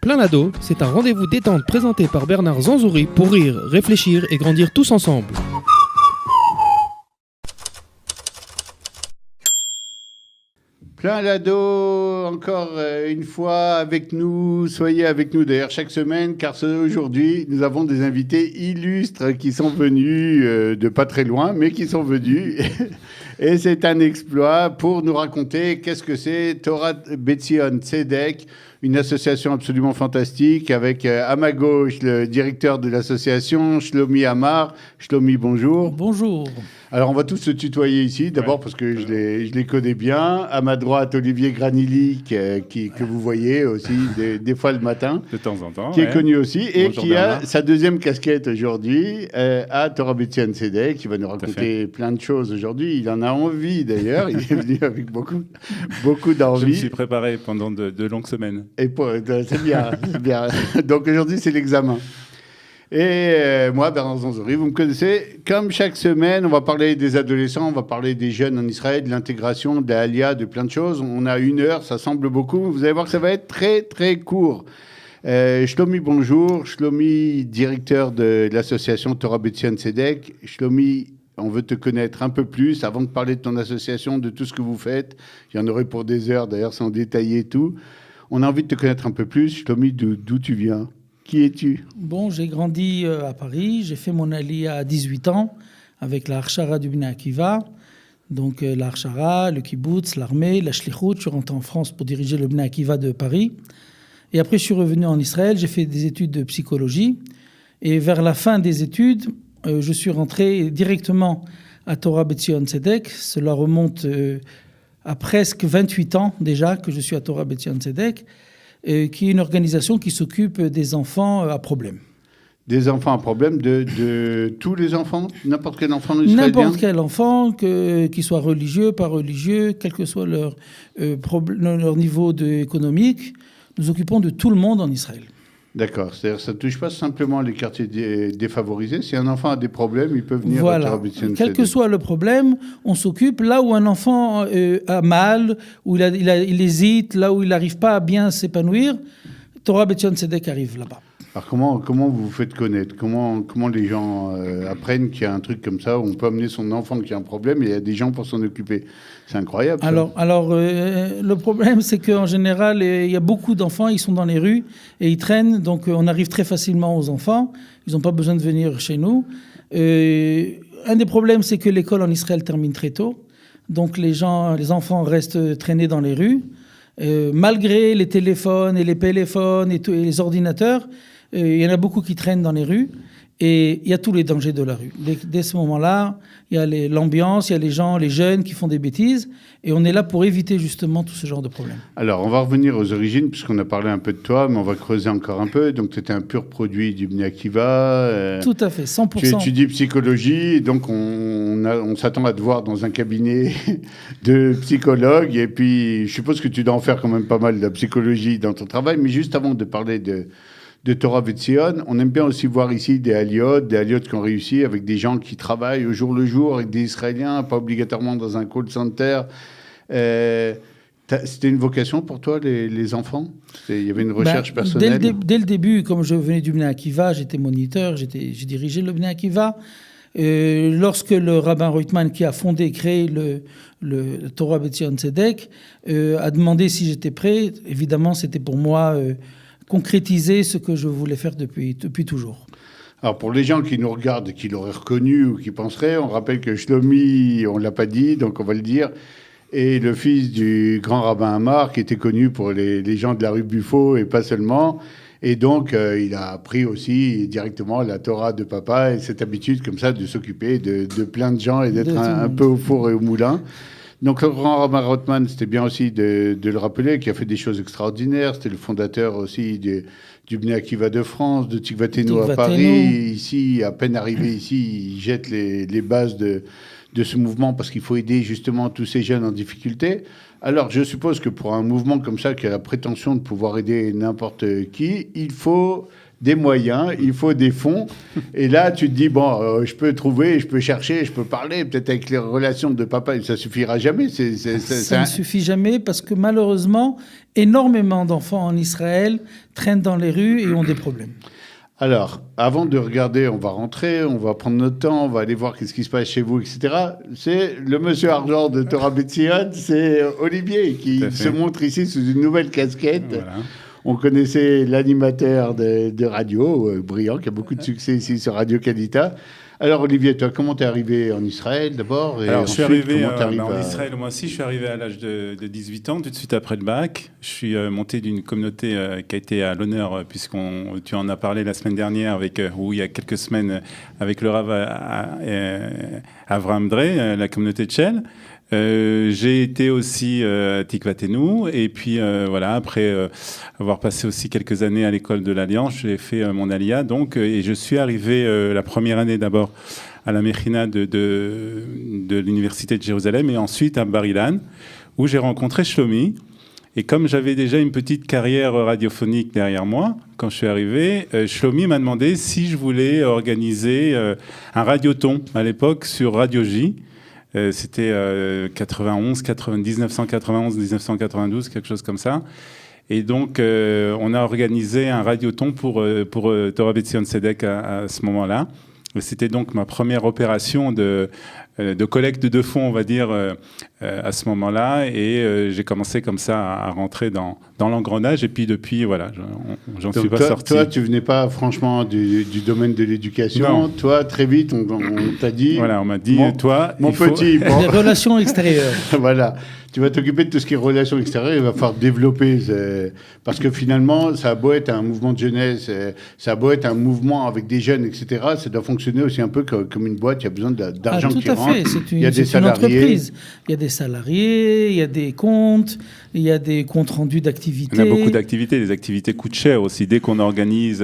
Plein d'ado, c'est un rendez-vous détente présenté par Bernard Zanzouri pour rire, réfléchir et grandir tous ensemble. Plein d'ado, encore une fois avec nous, soyez avec nous d'ailleurs chaque semaine, car aujourd'hui nous avons des invités illustres qui sont venus de pas très loin, mais qui sont venus. Et c'est un exploit pour nous raconter qu'est-ce que c'est Torah Betzion Tzedek, une association absolument fantastique avec à ma gauche le directeur de l'association, Shlomi Amar. Shlomi, bonjour. Bonjour. Alors, on va tous se tutoyer ici, d'abord parce que je les connais bien. À ma droite, Olivier Granilly, que vous voyez aussi des fois le matin. De temps en temps. Qui est connu aussi et Bonjour qui Bernard. a sa deuxième casquette aujourd'hui à Torah Betzion Tzedek, qui va nous raconter plein de choses aujourd'hui. Il en a envie d'ailleurs. Il est venu avec beaucoup d'envie. Je me suis préparé pendant de longues semaines. Et c'est bien, c'est bien. Donc aujourd'hui, c'est l'examen. Et moi, Bernard Zanzouri, vous me connaissez. Comme chaque semaine, on va parler des adolescents, on va parler des jeunes en Israël, de l'intégration, de l'Alia, de plein de choses. On a 1 heure, ça semble beaucoup. Vous allez voir que ça va être très, très court. Shlomi, bonjour. Shlomi, directeur de l'association Torah Betzion Tzedek. Shlomi, on veut te connaître un peu plus avant de parler de ton association, de tout ce que vous faites. Il y en aurait pour des heures, d'ailleurs, sans détailler tout. On a envie de te connaître un peu plus. Shlomi, d'où tu viens? Qui es-tu? Bon, j'ai grandi à Paris. J'ai fait mon aliyah à 18 ans avec la Harshara du Bnei Akiva. Donc la Harshara, le kibbutz, l'armée, la shlichut. Je suis rentré en France pour diriger le Bnei Akiva de Paris. Et après, je suis revenu en Israël. J'ai fait des études de psychologie. Et vers la fin des études, je suis rentré directement à Torah Betzion Tzedek. Cela remonte à presque 28 ans déjà que je suis à Torah Betzion Tzedek, qui est une organisation qui s'occupe des enfants à problème. Des enfants à problème, de tous les enfants? N'importe quel enfant israélien? N'importe quel enfant, qu'il soit religieux, pas religieux, quel que soit leur niveau économique, nous occupons de tout le monde en Israël. D'accord, c'est-à-dire que ça ne touche pas simplement les quartiers défavorisés. Si un enfant a des problèmes, il peut venir à Torah Betzion Tzedek. Quel que soit le problème, on s'occupe là où un enfant a mal, où il hésite, là où il n'arrive pas à bien s'épanouir. Torah Betzion Tzedek arrive là-bas. Alors comment vous vous faites connaître? Comment les gens apprennent qu'il y a un truc comme ça où on peut amener son enfant qui a un problème et il y a des gens pour s'en occuper? C'est incroyable. Ça. Alors le problème, c'est qu'en général, il y a beaucoup d'enfants, ils sont dans les rues et ils traînent, donc on arrive très facilement aux enfants. Ils n'ont pas besoin de venir chez nous. Un des problèmes, c'est que l'école en Israël termine très tôt. Donc les enfants restent traînés dans les rues. Malgré les téléphones et les péléphones et les ordinateurs, il y en a beaucoup qui traînent dans les rues et il y a tous les dangers de la rue. Dès ce moment-là, il y a l'ambiance, il y a les gens, les jeunes qui font des bêtises et on est là pour éviter justement tout ce genre de problème. Alors, on va revenir aux origines puisqu'on a parlé un peu de toi, mais on va creuser encore un peu. Donc, tu étais un pur produit du Bnei Akiva. Tout à fait, 100%. Tu étudies psychologie, donc on s'attend à te voir dans un cabinet de psychologue. Et puis, je suppose que tu dois en faire quand même pas mal de psychologie dans ton travail. Mais juste avant de parler de Torah Betzion, on aime bien aussi voir ici des aliotes qui ont réussi avec des gens qui travaillent au jour le jour, avec des Israéliens, pas obligatoirement dans un call center. C'était une vocation pour toi, les enfants? Il y avait une recherche personnelle? Dès le début, comme je venais du Bnei Akiva, j'étais moniteur, j'ai dirigé le Bnei Akiva. Lorsque le rabbin Reutemann, qui a fondé et créé le Torah Betzion Tzedek, a demandé si j'étais prêt, évidemment, c'était pour moi concrétiser ce que je voulais faire depuis toujours. Alors, pour les gens qui nous regardent, qui l'auraient reconnu ou qui penseraient, on rappelle que Shlomi, on ne l'a pas dit, donc on va le dire, est le fils du grand rabbin Amar, qui était connu pour les gens de la rue Buffo et pas seulement. Et donc, il a appris aussi directement la Torah de papa et cette habitude comme ça de s'occuper de plein de gens et d'être un peu au four et au moulin. Donc, le grand rabbin Reutemann, c'était bien aussi de le rappeler, qui a fait des choses extraordinaires. C'était le fondateur aussi du Bnei Akiva de France, de Tikvatenu à Paris. Ici, à peine arrivé ici, il jette les bases de ce mouvement parce qu'il faut aider justement tous ces jeunes en difficulté. Alors, je suppose que pour un mouvement comme ça, qui a la prétention de pouvoir aider n'importe qui, il faut des moyens, il faut des fonds. Et là, tu te dis, bon, je peux trouver, je peux chercher, je peux parler, peut-être avec les relations de papa, ça suffira jamais. Ça ne suffit jamais parce que malheureusement, énormément d'enfants en Israël traînent dans les rues et ont des problèmes. Alors, avant de regarder, on va rentrer, on va prendre notre temps, on va aller voir qu'est-ce qui se passe chez vous, etc. C'est le monsieur argent de Torah Betzion, c'est Olivier qui se montre ici sous une nouvelle casquette. Voilà. On connaissait l'animateur de radio, brillant, qui a beaucoup de succès ici sur Radio Kalita. Alors Olivier, toi, comment t'es arrivé en Israël d'abord? Alors je suis arrivé en Israël, moi aussi, je suis arrivé à l'âge de 18 ans, tout de suite après le bac. Je suis monté d'une communauté qui a été à l'honneur, tu en as parlé la semaine dernière, ou il y a quelques semaines, avec le Rav Avraham Drey, la communauté de Shell. J'ai été aussi à Tikvateinu et puis voilà, après avoir passé aussi quelques années à l'école de l'Alliance, j'ai fait mon Aliyah donc et je suis arrivé la première année d'abord à la Mechina de l'université de Jérusalem et ensuite à Bar Ilan où j'ai rencontré Shlomi. Et comme j'avais déjà une petite carrière radiophonique derrière moi, quand je suis arrivé, Shlomi m'a demandé si je voulais organiser un radioton à l'époque sur Radio J. C'était 1991, quelque chose comme ça. Et donc, on a organisé un radioton pour Torah Betzion Tzedek à ce moment-là. C'était donc ma première opération de collecte de fonds, on va dire, à ce moment-là. Et j'ai commencé comme ça à rentrer dans l'engrenage. Et puis depuis, voilà, j'en suis pas sorti. Toi, tu venais pas franchement du domaine de l'éducation. Non. Toi, très vite, on t'a dit... Voilà, on m'a dit, toi... Mon petit... Des relations extérieures. Voilà. Tu vas t'occuper de tout ce qui est relations extérieures, il va falloir développer. Parce que finalement, ça a beau être un mouvement de jeunesse, ça a beau être un mouvement avec des jeunes, etc., ça doit fonctionner aussi un peu comme une boîte, il y a besoin d'argent qui rentre. Il y a des salariés. Entreprise. Il y a des salariés, il y a des comptes, il y a des comptes rendus d'activités. Il y a beaucoup d'activités, les activités coûtent cher aussi. Dès qu'on organise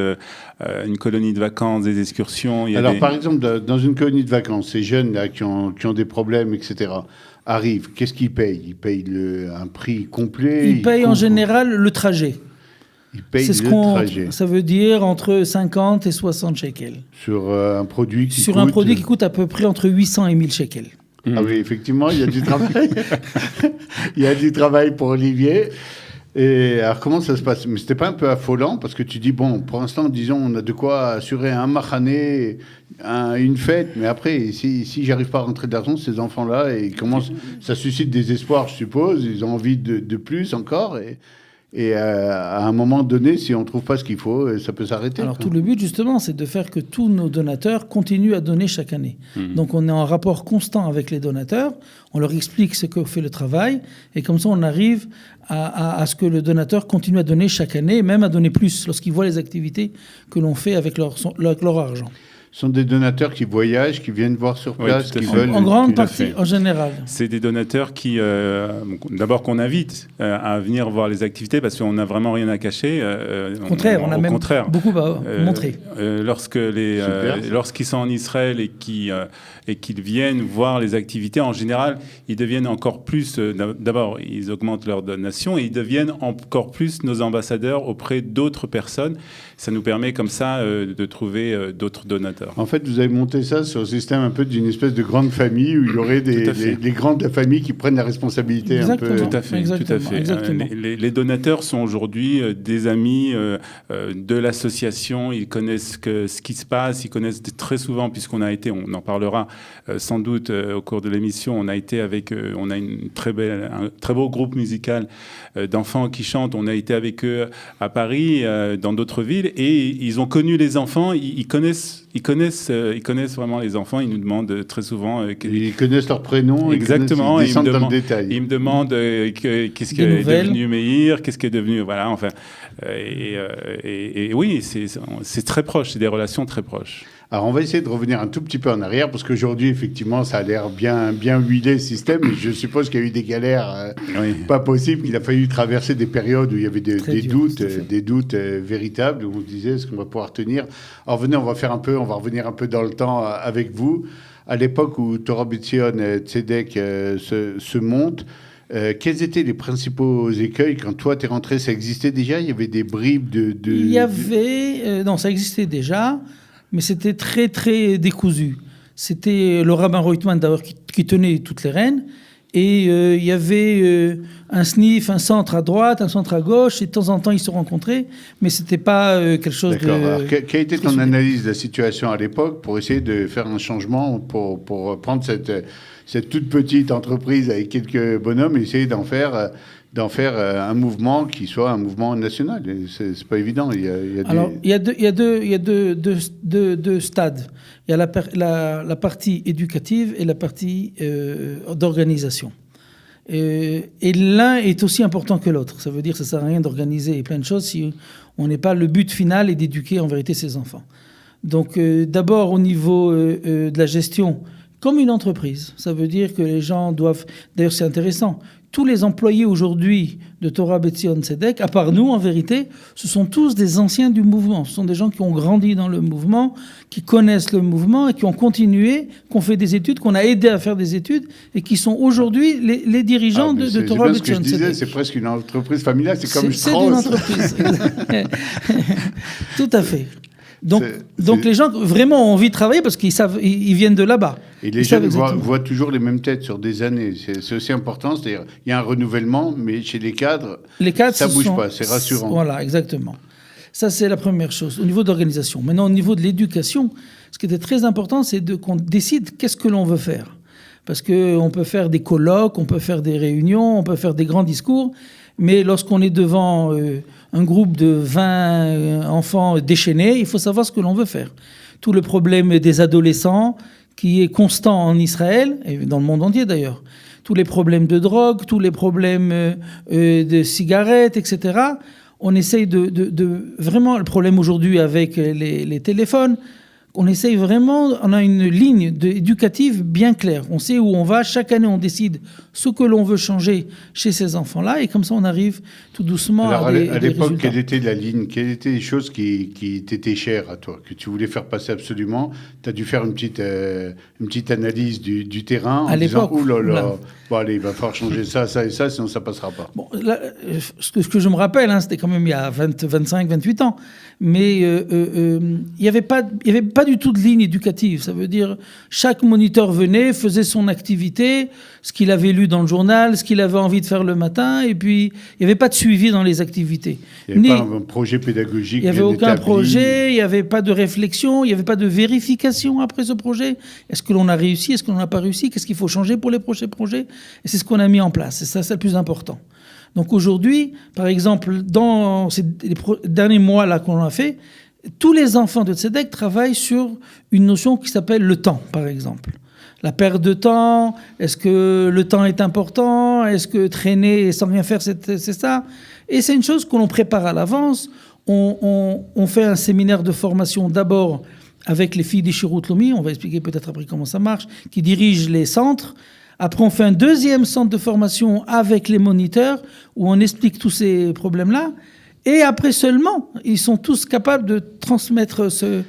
une colonie de vacances, des excursions... Alors par exemple, dans une colonie de vacances, ces jeunes là qui ont des problèmes, etc., arrivent, qu'est-ce qu'ils payent? Ils payent un prix complet? Ils payent en général le trajet. Ils payent le trajet. Ça veut dire entre 50 et 60 shekels. Sur un produit qui Sur un produit qui coûte à peu près entre 800 et 1000 shekels. Ah oui, effectivement, il y a du travail. Il y a du travail pour Olivier. Et alors, comment ça se passe? Mais c'était pas un peu affolant? Parce que tu dis, bon, pour l'instant, disons, on a de quoi assurer un machané, une fête, mais après, si j'arrive pas à rentrer d'argent, ces enfants-là, ça suscite des espoirs, je suppose, ils ont envie de plus encore, et à un moment donné, si on ne trouve pas ce qu'il faut, ça peut s'arrêter. Alors tout le but justement, c'est de faire que tous nos donateurs continuent à donner chaque année. Donc on est en rapport constant avec les donateurs, on leur explique ce que fait le travail, et comme ça on arrive à ce que le donateur continue à donner chaque année, et même à donner plus lorsqu'il voit les activités que l'on fait avec leur argent. Ce sont des donateurs qui voyagent, qui viennent voir sur place, qui veulent... En grande partie, en général. C'est des donateurs qui, d'abord qu'on invite à venir voir les activités parce qu'on n'a vraiment rien à cacher. Au contraire, on a même beaucoup à montrer. Lorsqu'ils sont en Israël et qu'ils viennent voir les activités, en général, ils deviennent encore plus... d'abord, ils augmentent leur donation et ils deviennent encore plus nos ambassadeurs auprès d'autres personnes. Ça nous permet comme ça de trouver d'autres donateurs. En fait, vous avez monté ça sur le système un peu d'une espèce de grande famille où il y aurait les grands de la famille qui prennent la responsabilité. Exactement. Un peu. Tout à fait. Exactement. Les donateurs sont aujourd'hui des amis de l'association. Ils connaissent ce qui se passe. Ils connaissent très souvent, puisqu'on en parlera sans doute au cours de l'émission. On a été on a un très beau groupe musical d'enfants qui chantent. On a été avec eux à Paris, dans d'autres villes, et ils ont connu les enfants. Ils connaissent vraiment les enfants. Ils nous demandent très souvent... ils connaissent leur prénom. Exactement. Ils descendent dans le détail. Ils me demandent qu'est-ce qui est devenu Meir, qu'est-ce qui est devenu... Voilà, enfin... Et oui, c'est très proche. C'est des relations très proches. Alors, on va essayer de revenir un tout petit peu en arrière, parce qu'aujourd'hui, effectivement, ça a l'air bien huilé, ce système. Et je suppose qu'il y a eu des galères pas possibles, qu'il a fallu traverser des périodes où il y avait des doutes véritables, où on se disait, est-ce qu'on va pouvoir tenir? Alors, venez, on va revenir un peu dans le temps avec vous. À l'époque où Torah Betzion Tzedek se monte, Quels étaient les principaux écueils quand toi t'es rentré? Ça existait déjà? Il y avait des bribes Il y avait... non, ça existait déjà, mais c'était très, très décousu. C'était le rabbin Reutemann, d'ailleurs, qui tenait toutes les rênes. Et il y avait un SNIF, un centre à droite, un centre à gauche, et de temps en temps, ils se rencontraient, mais ce n'était pas quelque chose D'accord. de... Alors, quelle était ton analyse de la situation à l'époque pour essayer de faire un changement, pour prendre cette toute petite entreprise avec quelques bonhommes et essayer d'en faire un mouvement qui soit un mouvement national? C'est pas évident. Alors, il y a deux stades. Il y a la partie éducative et la partie d'organisation. Et l'un est aussi important que l'autre. Ça veut dire que ça ne sert à rien d'organiser plein de choses si on n'est pas... Le but final est d'éduquer en vérité ses enfants. Donc d'abord au niveau de la gestion, comme une entreprise. Ça veut dire que les gens doivent... D'ailleurs c'est intéressant. Tous les employés aujourd'hui de Torah Beth Zion Tzedek, à part nous en vérité, ce sont tous des anciens du mouvement. Ce sont des gens qui ont grandi dans le mouvement, qui connaissent le mouvement et qui ont continué, qui ont fait des études, qu'on a aidé à faire des études et qui sont aujourd'hui les dirigeants de Torah Beth Zion Tzedek. C'est presque une entreprise familiale, c'est comme Strauss. C'est une entreprise. Tout à fait. Donc les gens vraiment ont envie de travailler parce qu'ils savent, ils viennent de là-bas. Et les jeunes voient toujours les mêmes têtes sur des années. C'est aussi important, c'est-à-dire il y a un renouvellement, mais chez les cadres ça bouge pas, c'est rassurant. Voilà, exactement. Ça, c'est la première chose, au niveau d'organisation. Maintenant, au niveau de l'éducation, ce qui était très important, c'est qu'on décide qu'est-ce que l'on veut faire. Parce qu'on peut faire des colloques, on peut faire des réunions, on peut faire des grands discours, mais lorsqu'on est devant un groupe de 20 enfants déchaînés, il faut savoir ce que l'on veut faire. Tout le problème des adolescents, qui est constant en Israël, et dans le monde entier d'ailleurs, tous les problèmes de drogue, tous les problèmes de cigarettes, etc., on essaye de vraiment, le problème aujourd'hui avec les téléphones, on essaye vraiment, on a une ligne éducative bien claire. On sait où on va. Chaque année, on décide ce que l'on veut changer chez ces enfants-là. Et comme ça, on arrive tout doucement à des résultats. À l'époque, quelle était la ligne? Quelles étaient les choses qui t'étaient chères à toi, que tu voulais faire passer absolument? Tu as dû faire une petite analyse du terrain en disant « Ouh là là, bon, allez, il va falloir changer ça, ça et ça, sinon ça ne passera pas. » Bon, là, ce que je me rappelle, c'était quand même il y a 25, 28 ans. Mais il n'y avait pas du tout de ligne éducative. Ça veut dire chaque moniteur venait, faisait son activité, ce qu'il avait lu dans le journal, ce qu'il avait envie de faire le matin, et puis il n'y avait pas de suivi dans les activités. Il n'y avait pas un projet pédagogique. Il n'y avait aucun projet, il n'y avait pas de réflexion, il n'y avait pas de vérification après ce projet. Est-ce que l'on a réussi? Est-ce que l'on n'a pas réussi? Qu'est-ce qu'il faut changer pour les prochains projets? Et c'est ce qu'on a mis en place. Et ça, c'est le plus important. Donc aujourd'hui, par exemple, dans ces derniers mois là qu'on a fait, tous les enfants de Tzedek travaillent sur une notion qui s'appelle le temps, par exemple. La perte de temps, est-ce que le temps est important? Est-ce que traîner sans rien faire, c'est ça? Et c'est une chose que l'on prépare à l'avance. On fait un séminaire de formation d'abord avec les filles des Shirut Lomi, on va expliquer peut-être après comment ça marche, qui dirigent les centres. Après, on fait un deuxième centre de formation avec les moniteurs où on explique tous ces problèmes-là. Et après seulement, ils sont tous capables de transmettre cette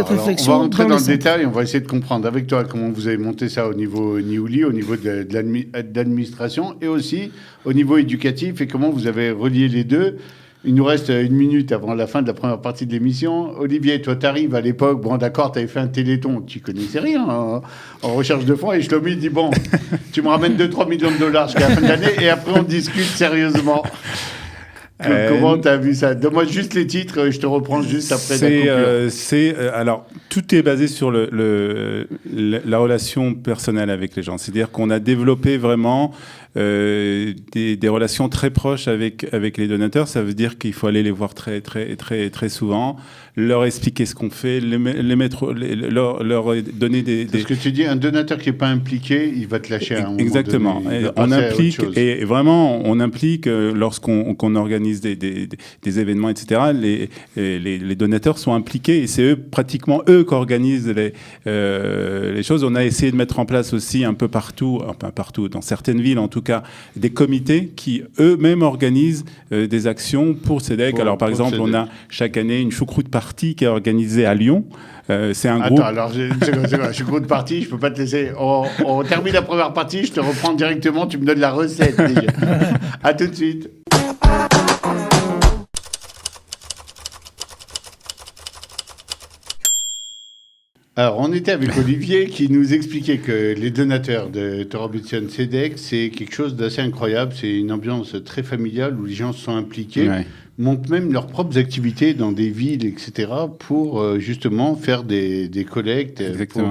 réflexion. On va rentrer dans le détail, on va essayer de comprendre avec toi comment vous avez monté ça au niveau Niouli, au niveau de l'administration et aussi au niveau éducatif et comment vous avez relié les deux. Il nous reste 1 minute avant la fin de la première partie de l'émission. Olivier, toi, tu arrives à l'époque, bon d'accord, tu avais fait un téléthon, tu connaissais rien en recherche de fonds, et Shlomi dit, bon, tu me ramènes 2-3 millions de dollars jusqu'à la fin de l'année, et après on discute sérieusement. Comment tu as vu ça? Donne-moi juste les titres, je te reprends juste après la coupure. Alors, tout est basé sur la relation personnelle avec les gens. C'est-à-dire qu'on a développé vraiment des relations très proches avec les donateurs. Ça veut dire qu'il faut aller les voir très, très, très, très souvent, leur expliquer ce qu'on fait, leur donner des... Parce que tu dis, un donateur qui n'est pas impliqué, il va te lâcher à un moment. Exactement. Donné, on implique, et vraiment, on implique lorsqu'on organise des événements, etc. Les donateurs sont impliqués et c'est pratiquement eux qui organisent les choses. On a essayé de mettre en place aussi un peu partout, dans certaines villes en tout cas, cas des comités qui eux-mêmes organisent des actions pour CEDEC. Alors par exemple, on a chaque année une choucroute party qui est organisée à Lyon. C'est un groupe. Attends, alors, choucroute party, je peux pas te laisser. On termine la première partie, je te reprends directement, tu me donnes la recette déjà. À tout de suite. Alors, on était avec Olivier qui nous expliquait que les donateurs de Torah B'Tzion CEDEC, c'est quelque chose d'assez incroyable. C'est une ambiance très familiale où les gens se sont impliqués, montent même leurs propres activités dans des villes, etc., pour justement faire des collectes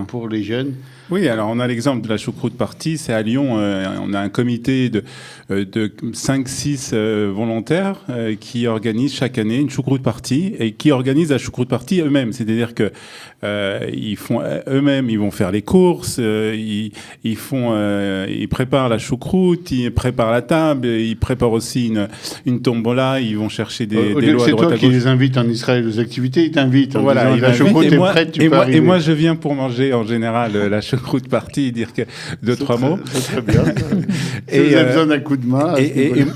pour les jeunes. Oui, alors on a l'exemple de la choucroute party, c'est à Lyon, on a un comité de 5-6 volontaires qui organisent chaque année une choucroute party et qui organisent la choucroute party eux-mêmes. C'est-à-dire que ils font eux-mêmes, ils vont faire les courses, ils préparent la choucroute, ils préparent la table, ils préparent aussi une tombola, ils vont chercher des lots à droite à gauche. C'est toi qui les invites en Israël aux activités, ils t'invitent. Voilà, la choucroute est prête, tu peux arriver. Et moi je viens pour manger en général la choucroute party, dire que 2-3 mots. C'est très bien. Si vous avez besoin d'un coup de main.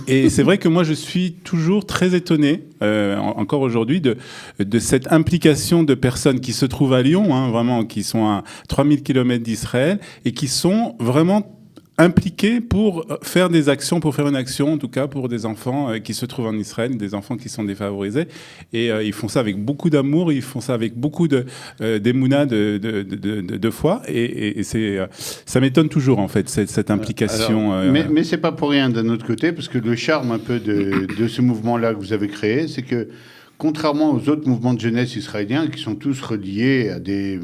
Et c'est vrai que moi je suis toujours très étonné, encore aujourd'hui, de cette implication de personnes qui se trouvent à Lyon, vraiment, qui sont à 3000 km d'Israël et qui sont vraiment impliqués pour faire des actions, pour faire une action, en tout cas pour des enfants qui se trouvent en Israël, des enfants qui sont défavorisés. Et ils font ça avec beaucoup d'amour, ils font ça avec beaucoup d'émouna, de foi. Et ça m'étonne toujours, en fait, cette implication. Alors, mais c'est pas pour rien d'un autre côté, parce que le charme un peu de ce mouvement-là que vous avez créé, c'est que contrairement aux autres mouvements de jeunesse israéliens qui sont tous reliés à des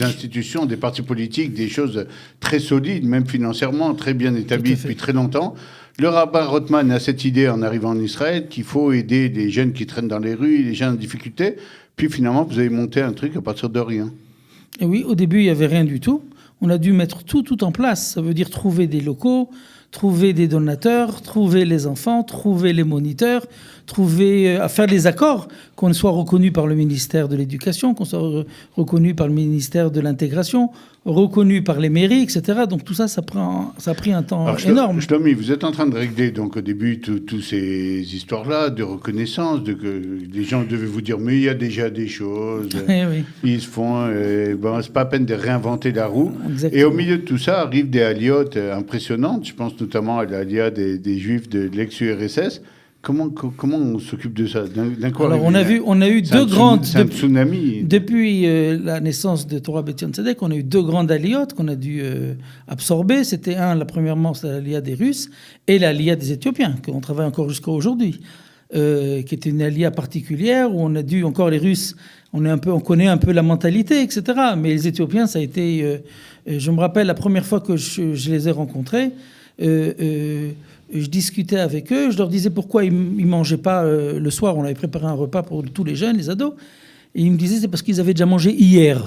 institutions, des partis politiques, des choses très solides, même financièrement, très bien établies depuis très longtemps, le rabbin Rothman a cette idée en arrivant en Israël qu'il faut aider les jeunes qui traînent dans les rues, les jeunes en difficulté. Puis finalement, vous avez monté un truc à partir de rien. Et oui, au début, il n'y avait rien du tout. On a dû mettre tout en place. Ça veut dire trouver des locaux, trouver des donateurs, trouver les enfants, trouver les moniteurs, faire les accords, qu'on soit reconnu par le ministère de l'Éducation, qu'on soit reconnu par le ministère de l'Intégration, reconnu par les mairies, etc. Donc tout ça, ça a pris un temps énorme. Shlomi, vous êtes en train de régler donc au début toutes ces histoires-là de reconnaissance, que les gens devaient vous dire mais il y a déjà des choses, ils se font, c'est pas à peine de réinventer la roue. Exactement. Et au milieu de tout ça arrivent des aliotes impressionnantes. Je pense notamment à l'alia des Juifs de l'ex-URSS. Comment on s'occupe de ça d'un coup? Alors on a eu deux grandes. C'est un tsunami. Depuis la naissance de Torah B'Tzion CEDEC, on a eu deux grandes aliotes qu'on a dû absorber. C'était premièrement, c'est l'alia des Russes et l'alia des Éthiopiens, qu'on travaille encore jusqu'à aujourd'hui, qui était une alia particulière où on a dû encore les Russes. On connaît un peu la mentalité, etc. Mais les Éthiopiens, ça a été. Je me rappelle la première fois que je les ai rencontrés. Je discutais avec eux, je leur disais pourquoi ils ne mangeaient pas le soir. On avait préparé un repas pour tous les jeunes, les ados. Et ils me disaient c'est parce qu'ils avaient déjà mangé hier.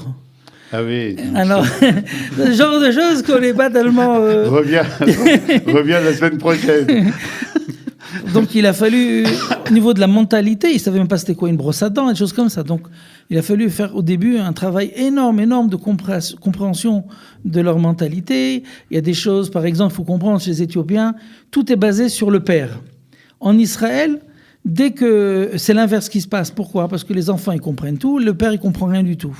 Ah oui. Alors, ce genre de choses qu'on n'est pas tellement... Reviens la semaine prochaine. Donc il a fallu, au niveau de la mentalité, ils ne savaient même pas c'était quoi une brosse à dents, des choses comme ça. Donc il a fallu faire au début un travail énorme de compréhension de leur mentalité. Il y a des choses, par exemple, il faut comprendre chez les Éthiopiens, tout est basé sur le père. En Israël, dès que c'est l'inverse qui se passe. Pourquoi? Parce que les enfants, ils comprennent tout, le père, il comprend rien du tout.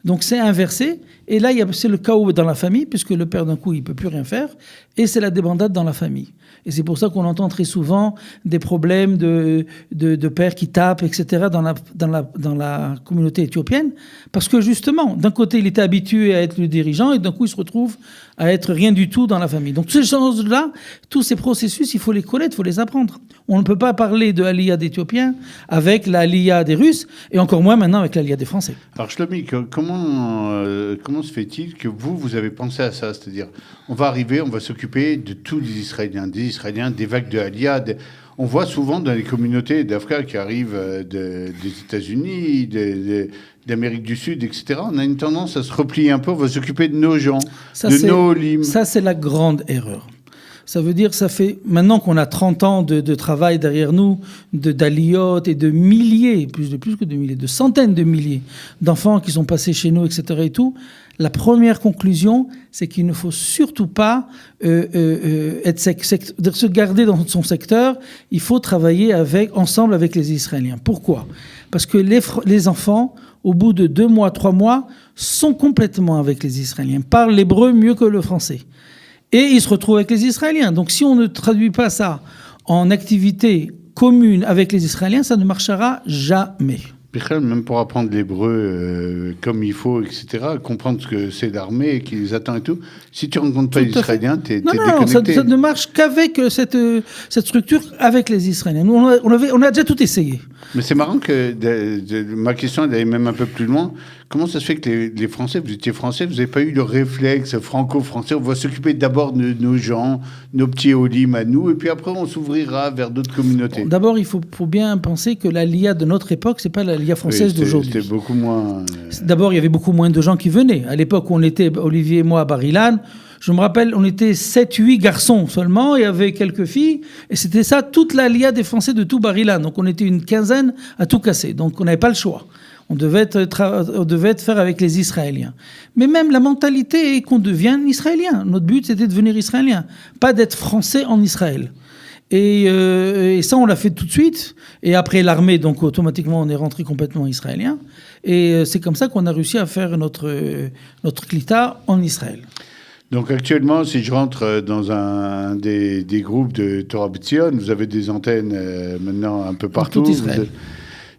Donc c'est inversé. Et là, c'est le chaos dans la famille, puisque le père, d'un coup, il peut plus rien faire. Et c'est la débandade dans la famille. Et c'est pour ça qu'on entend très souvent des problèmes de pères qui tapent, etc., dans la communauté éthiopienne. Parce que justement, d'un côté, il était habitué à être le dirigeant, et d'un coup, il se retrouve à être rien du tout dans la famille. Donc ces choses-là, tous ces processus, il faut les connaître, il faut les apprendre. On ne peut pas parler de l'Aliyah d'Éthiopiens avec l'Aliyah des Russes, et encore moins maintenant avec l'Aliyah des Français. Alors Shlomi, comment se fait-il que vous avez pensé à ça? C'est-à-dire, on va arriver, on va s'occuper de tous les Israéliens, des vagues de Aliyah. On voit souvent dans les communautés d'Afrique qui arrivent des États-Unis, d'Amérique du Sud, etc. On a une tendance à se replier un peu, on va s'occuper de nos gens, nos limes. Ça, c'est la grande erreur. Ça veut dire, ça fait, maintenant qu'on a 30 ans de travail derrière nous, d'aliyot et de milliers, plus que de milliers, de centaines de milliers d'enfants qui sont passés chez nous, etc. et tout, la première conclusion, c'est qu'il ne faut surtout pas se garder dans son secteur. Il faut travailler ensemble avec les Israéliens. Pourquoi ? Parce que les enfants, au bout de 2 mois, 3 mois, sont complètement avec les Israéliens, parlent l'hébreu mieux que le français. Et ils se retrouvent avec les Israéliens. Donc si on ne traduit pas ça en activité commune avec les Israéliens, ça ne marchera jamais. Même pour apprendre l'hébreu comme il faut, etc., comprendre ce que c'est l'armée, qui les attend et tout, si tu ne rencontres pas les Israéliens, tu es déconnecté. Ça ne marche qu'avec cette structure, avec les Israéliens. Nous, on a déjà tout essayé. Mais c'est marrant que ma question elle allait même un peu plus loin. Comment ça se fait que les Français, vous étiez Français, vous n'avez pas eu le réflexe franco-français, on va s'occuper d'abord de nos gens, nos petits olim à nous, et puis après on s'ouvrira vers d'autres communautés. Bon, d'abord, il faut bien penser que l'Aliyah de notre époque, c'est pas l'Aliyah française d'aujourd'hui. C'était beaucoup moins... D'abord, il y avait beaucoup moins de gens qui venaient. À l'époque où on était, Olivier et moi, à Bar-Ilan, je me rappelle, on était 7-8 garçons seulement, il y avait quelques filles, et c'était ça, toute l'Aliyah des Français de tout Bar-Ilan. Donc on était une quinzaine à tout casser, donc on n'avait pas le choix. On devait faire avec les Israéliens. Mais même la mentalité est qu'on devienne Israélien. Notre but, c'était de devenir Israélien, pas d'être Français en Israël. Et ça, on l'a fait tout de suite. Et après l'armée, donc automatiquement, on est rentré complètement israélien. Et c'est comme ça qu'on a réussi à faire notre klita en Israël. Donc actuellement, si je rentre dans un des groupes de Torah B'Tzion, vous avez des antennes maintenant un peu partout. Tout Israël.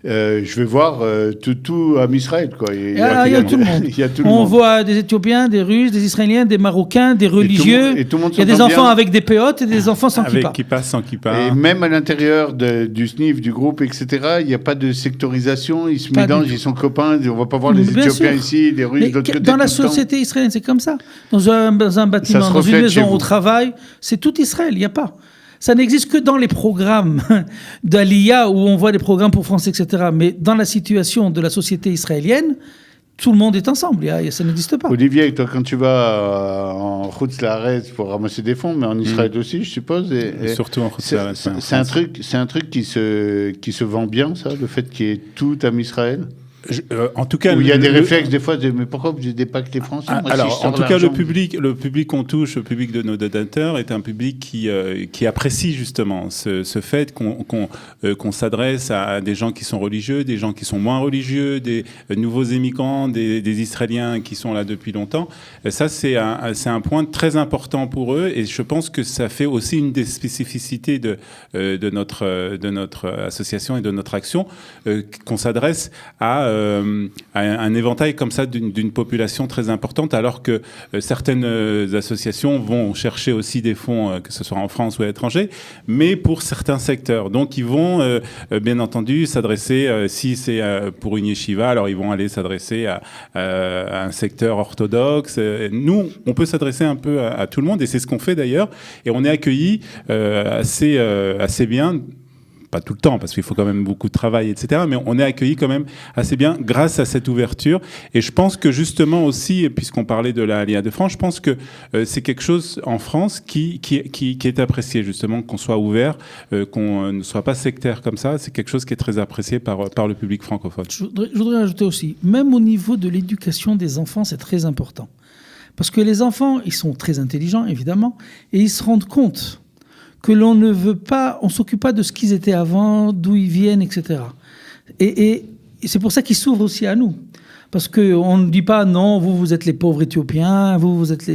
Je vais voir tout à Israël, quoi. Il y a tout le monde. On voit des Éthiopiens, des Russes, des Israéliens, des Marocains, des religieux. Et tout le monde il y a des enfants avec des péotes et des enfants sans kippa. Avec kippa, sans kippa. Et même à l'intérieur du SNIF, du groupe, etc., il n'y a pas de sectorisation. Ils se mélangent, ils sont copains. On ne va pas voir les Éthiopiens ici, les Russes de l'autre côté. Dans la société israélienne, c'est comme ça. Dans un bâtiment, dans une maison, au travail, c'est tout Israël. Il n'y a pas. Ça n'existe que dans les programmes d'Aliyah où on voit des programmes pour France, etc. Mais dans la situation de la société israélienne, tout le monde est ensemble. Ça n'existe pas. Olivier, toi, quand tu vas en Chutz La'aretz pour ramasser des fonds, mais en Israël aussi, je suppose. Et surtout en Chutz La'aretz. C'est un truc qui se vend bien, ça, le fait qu'il y ait tout à Israël. En tout cas, où il y a des réflexes des fois, mais pourquoi vous n'aidez pas que les Français? Alors, en tout cas, le public qu'on touche, le public de nos donateurs, est un public qui apprécie justement ce fait qu'on s'adresse à des gens qui sont religieux, des gens qui sont moins religieux, des nouveaux émigrants, des Israéliens qui sont là depuis longtemps. Ça, c'est un point très important pour eux, et je pense que ça fait aussi une des spécificités de notre association et de notre action, qu'on s'adresse à un éventail comme ça d'une population très importante, alors que certaines associations vont chercher aussi des fonds, que ce soit en France ou à l'étranger, mais pour certains secteurs. Donc ils vont bien entendu s'adresser, si c'est pour une yeshiva, alors ils vont aller s'adresser à un secteur orthodoxe. Nous, on peut s'adresser un peu à tout le monde, et c'est ce qu'on fait d'ailleurs, et on est accueillis assez bien. Pas tout le temps, parce qu'il faut quand même beaucoup de travail, etc. Mais on est accueillis quand même assez bien grâce à cette ouverture. Et je pense que justement aussi, puisqu'on parlait de la Aliyah de France, je pense que c'est quelque chose en France qui est apprécié, justement, qu'on soit ouvert, qu'on ne soit pas sectaire comme ça. C'est quelque chose qui est très apprécié par le public francophone. Je voudrais ajouter aussi, même au niveau de l'éducation des enfants, c'est très important. Parce que les enfants, ils sont très intelligents, évidemment, et ils se rendent compte que l'on ne veut pas, on s'occupe pas de ce qu'ils étaient avant, d'où ils viennent, etc. Et c'est pour ça qu'ils s'ouvrent aussi à nous. Parce qu'on ne dit pas, non, vous êtes les pauvres Éthiopiens, vous êtes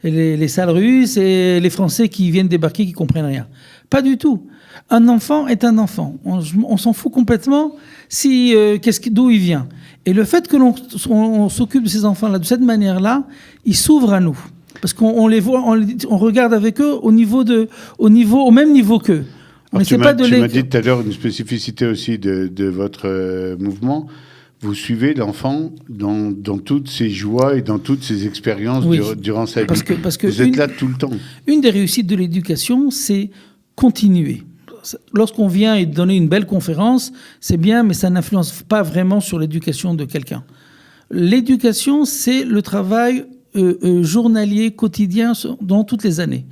les sales Russes et les Français qui viennent débarquer, qui ne comprennent rien. Pas du tout. Un enfant est un enfant. On s'en fout complètement d'où il vient. Et le fait que l'on s'occupe de ces enfants-là de cette manière-là, ils s'ouvrent à nous. Parce qu'on les voit, on regarde avec eux au même niveau qu'eux. Tu m'as dit tout à l'heure une spécificité aussi de votre mouvement. Vous suivez l'enfant dans toutes ses joies et dans toutes ses expériences durant sa vie. Parce que vous êtes là tout le temps. Une des réussites de l'éducation, c'est continuer. Lorsqu'on vient et donner une belle conférence, c'est bien, mais ça n'influence pas vraiment sur l'éducation de quelqu'un. L'éducation, c'est le travail journalier, quotidien, dans toutes les années.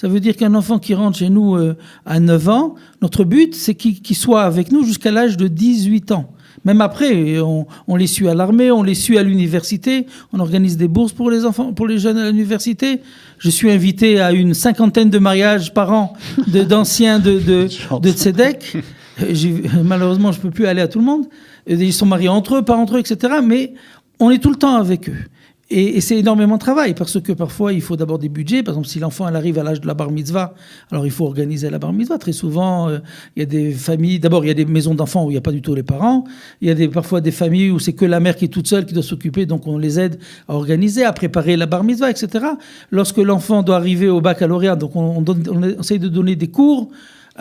Ça veut dire qu'un enfant qui rentre chez nous à 9 ans, notre but, c'est qu'il soit avec nous jusqu'à l'âge de 18 ans. Même après, on les suit à l'armée, on les suit à l'université, on organise des bourses pour les enfants, pour les jeunes à l'université. Je suis invité à une 50aine de mariages par an d'anciens de Tzedek. Malheureusement, je ne peux plus aller à tout le monde. Ils sont mariés entre eux, pas entre eux, etc. Mais on est tout le temps avec eux. Et c'est énormément de travail, parce que parfois, il faut d'abord des budgets. Par exemple, si l'enfant elle arrive à l'âge de la bar mitzvah, alors il faut organiser la bar mitzvah. Très souvent, il y a des familles... D'abord, il y a des maisons d'enfants où il n'y a pas du tout les parents. Il y a parfois des familles où c'est que la mère qui est toute seule qui doit s'occuper, donc on les aide à organiser, à préparer la bar mitzvah, etc. Lorsque l'enfant doit arriver au baccalauréat, donc on essaye de donner des cours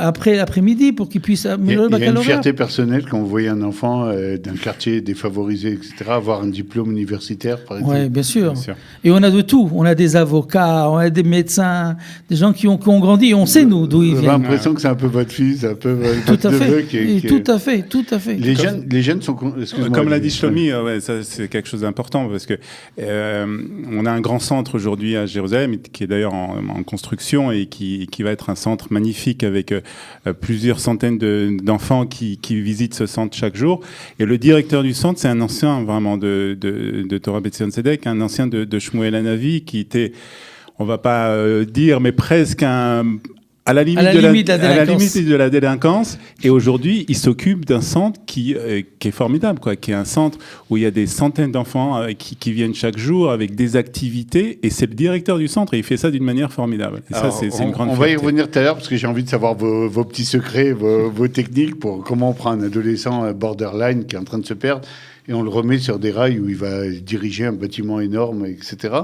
après l'après-midi pour qu'il puisse améliorer le baccalauréat. Il y a une fierté personnelle quand vous voyez un enfant d'un quartier défavorisé, etc., avoir un diplôme universitaire, par exemple. Oui, bien sûr. Et on a de tout. On a des avocats, on a des médecins, des gens qui ont grandi. Et on sait, nous, d'où ils viennent. J'ai l'impression que c'est un peu votre fils, un peu votre neveu qui... Tout à fait, tout à fait. Les jeunes sont... Comme l'a dit Shlomi, ça, c'est quelque chose d'important, parce que on a un grand centre aujourd'hui à Jérusalem, qui est d'ailleurs en construction, et qui va être un centre magnifique avec plusieurs centaines d'enfants qui visitent ce centre chaque jour. Et le directeur du centre, c'est un ancien vraiment de Torah Beth Zion Tzedek, un ancien de Shmuel Hanavi, qui était, on va pas dire, mais presque à la limite de la délinquance. Et aujourd'hui, il s'occupe d'un centre qui est formidable, quoi, qui est un centre où il y a des centaines d'enfants qui viennent chaque jour avec des activités. Et c'est le directeur du centre et il fait ça d'une manière formidable. Et alors, ça, c'est une grande fierté. On va y revenir tout à l'heure parce que j'ai envie de savoir vos petits secrets, vos techniques pour comment on prend un adolescent borderline qui est en train de se perdre et on le remet sur des rails où il va diriger un bâtiment énorme, etc.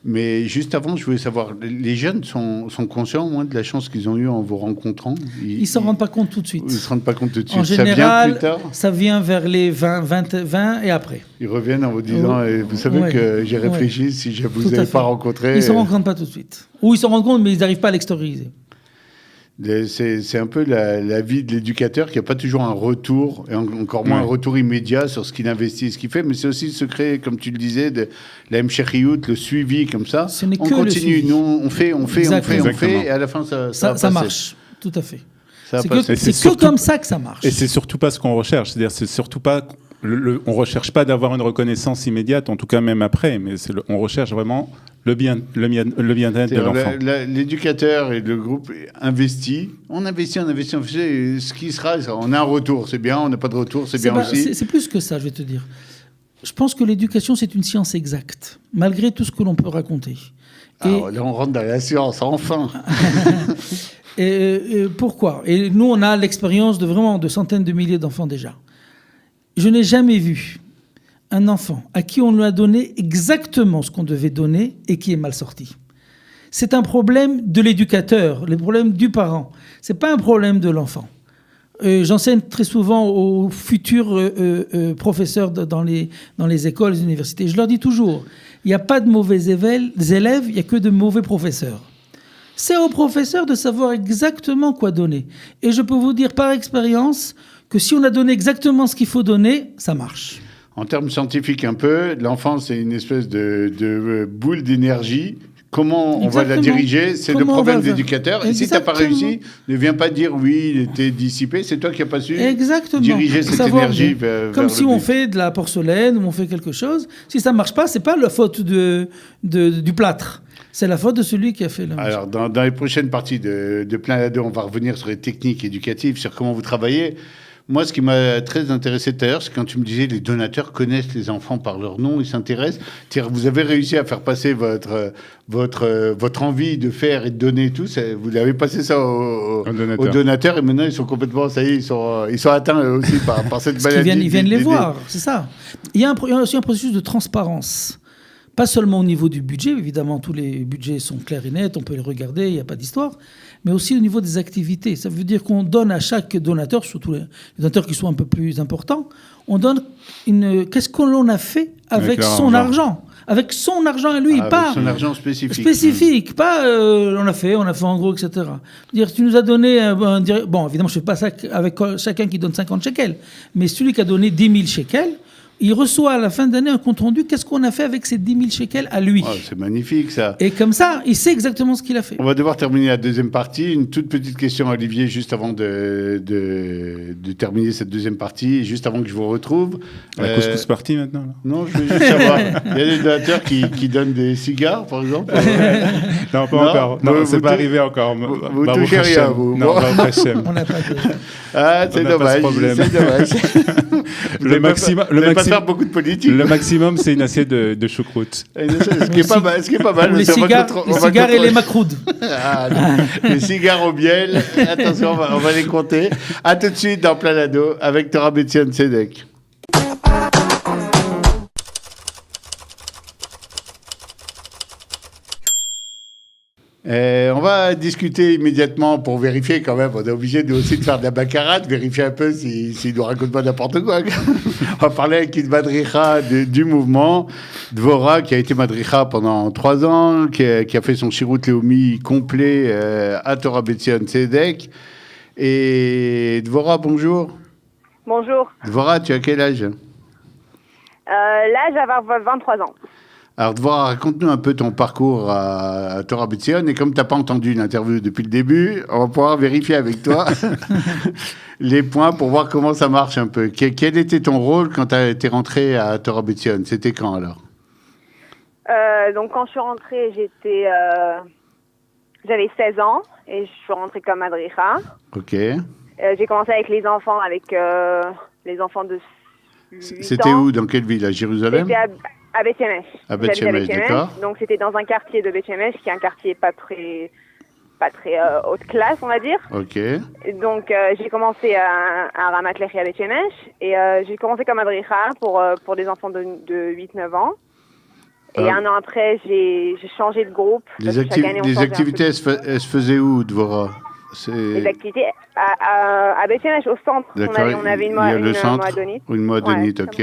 Mais juste avant, je voulais savoir, les jeunes sont conscients, au moins, de la chance qu'ils ont eue en vous rencontrant? Ils ne s'en rendent pas compte tout de suite. Ils ne se rendent pas compte tout de suite. En général, ça vient plus tard? Ça vient vers les 20 et après. Ils reviennent en vous disant, vous savez que j'ai réfléchi, si je ne vous avais pas rencontré... Ils ne s'en rendent compte pas tout de suite. Ou ils s'en rendent compte, mais ils n'arrivent pas à l'extérioriser. C'est un peu la vie de l'éducateur qui n'a pas toujours un retour, et encore moins un retour immédiat sur ce qu'il investit et ce qu'il fait, mais c'est aussi le secret, comme tu le disais, de la Mshechiout, le suivi comme ça. On continue, nous on fait, et à la fin ça marche, tout à fait. C'est que comme ça que ça marche. Et c'est surtout pas ce qu'on recherche, c'est-à-dire c'est surtout pas... on ne recherche pas d'avoir une reconnaissance immédiate, en tout cas même après, mais on recherche vraiment le bien-être de l'enfant. L'éducateur et le groupe investit. On investit. Ce qui sera, on a un retour, c'est bien. On n'a pas de retour, c'est bien aussi. C'est plus que ça, je vais te dire. Je pense que l'éducation, c'est une science exacte, malgré tout ce que l'on peut raconter. Alors, là, on rentre dans la science, enfin. Pourquoi? Et nous, on a l'expérience de centaines de milliers d'enfants déjà. Je n'ai jamais vu un enfant à qui on lui a donné exactement ce qu'on devait donner et qui est mal sorti. C'est un problème de l'éducateur, le problème du parent. C'est pas un problème de l'enfant. J'enseigne très souvent aux futurs professeurs dans les écoles, les universités. Je leur dis toujours, il n'y a pas de mauvais élèves, il n'y a que de mauvais professeurs. C'est au professeur de savoir exactement quoi donner. Et je peux vous dire par expérience que si on a donné exactement ce qu'il faut donner, ça marche. En termes scientifiques un peu, l'enfant, c'est une espèce de boule d'énergie. Comment on va la diriger? C'est le problème de l'éducateur. Et si tu n'as pas réussi, ne viens pas dire oui, il était dissipé. C'est toi qui n'as pas su diriger cette énergie vers comme si on fait de la porcelaine ou on fait quelque chose. Si ça ne marche pas, ce n'est pas la faute du plâtre. C'est la faute de celui qui a fait la Alors, dans les prochaines parties de Plein Lado, on va revenir sur les techniques éducatives, sur comment vous travaillez. Moi, ce qui m'a très intéressé tout à l'heure, c'est quand tu me disais les donateurs connaissent les enfants par leur nom, ils s'intéressent. Vous avez réussi à faire passer votre envie de faire et de donner tout. Vous avez passé ça aux donateurs et maintenant ils sont complètement, ça y est, ils sont atteints eux aussi par cette maladie. Ils viennent les voir, c'est ça. Il y a aussi un processus de transparence. Pas seulement au niveau du budget, évidemment, tous les budgets sont clairs et nets, on peut les regarder, il n'y a pas d'histoire, mais aussi au niveau des activités. Ça veut dire qu'on donne à chaque donateur, surtout les donateurs qui sont un peu plus importants, on donne qu'est-ce qu'on a fait avec son argent. Avec son argent à lui, pas... Son argent spécifique. Spécifique, pas on a fait en gros, etc. Dire, tu nous as donné... bon, évidemment, je ne fais pas ça avec chacun qui donne 50 shekels, mais celui qui a donné 10 000 shekels, il reçoit à la fin d'année un compte rendu, qu'est-ce qu'on a fait avec ces 10 000 shekels à lui. Oh, c'est magnifique ça. Et comme ça, il sait exactement ce qu'il a fait. On va devoir terminer la deuxième partie. Une toute petite question à Olivier, juste avant de terminer cette deuxième partie, juste avant que je vous retrouve. La couscous partie maintenant là. Non, je veux juste savoir. Il y a des donateurs qui donnent des cigares, par exemple. Non, pas encore. Non, c'est pas arrivé encore. Vous touchez rien, vous. Non, Baruch Hashem. On n'a pas de... Ah, c'est On n'a pas dommage. ce problème. C'est dommage. Le maximum, Vous n'allez pas faire beaucoup de politique. le maximum, c'est une assiette de choucroute. Ce qui est pas mal. Ce qui est pas mal. les parce qu'on va cigares et les macroudes. Ah, les cigares au miel. Attention, on va les compter. À tout de suite dans Planado avec Torah Betzion Tzedek. On va discuter immédiatement pour vérifier quand même. On est obligé aussi de faire de la baccarat, vérifier un peu s'il nous raconte pas n'importe quoi. On va parler avec une madricha du mouvement, Dvorah, qui a été madricha pendant 3 ans, qui a fait son Shirut Leumi complet à Torah Betzion Tzedek. Et Dvorah, bonjour. Bonjour. Dvorah, tu as quel âge? Là, j'avais 23 ans. Alors, Dvorah, raconte-nous un peu ton parcours à Torah Betzion. Et comme tu n'as pas entendu l'interview depuis le début, on va pouvoir vérifier avec toi les points pour voir comment ça marche un peu. Quel était ton rôle quand tu étais rentré à Torah Betzion? C'était quand alors? Donc, quand je suis rentrée, j'avais 16 ans et je suis rentrée comme madricha. Ok. J'ai commencé avec les enfants les enfants de 8 ans. C'était où? Dans quelle ville? À Jérusalem? C'était à Beth Shemesh. À Beth Shemesh, d'accord. Donc, c'était dans un quartier de Beth Shemesh, qui est un quartier pas très haute classe, on va dire. Ok. Et donc, j'ai commencé à Ramat Lehi à Beth Shemesh et j'ai commencé comme madricha pour des enfants de 8-9 ans. Et un an après, j'ai changé de groupe. Les activités, elles se faisaient où, Dvorah? Les activités à Beth Shemesh, au centre. On avait une moadonite. Une moadonite, ok.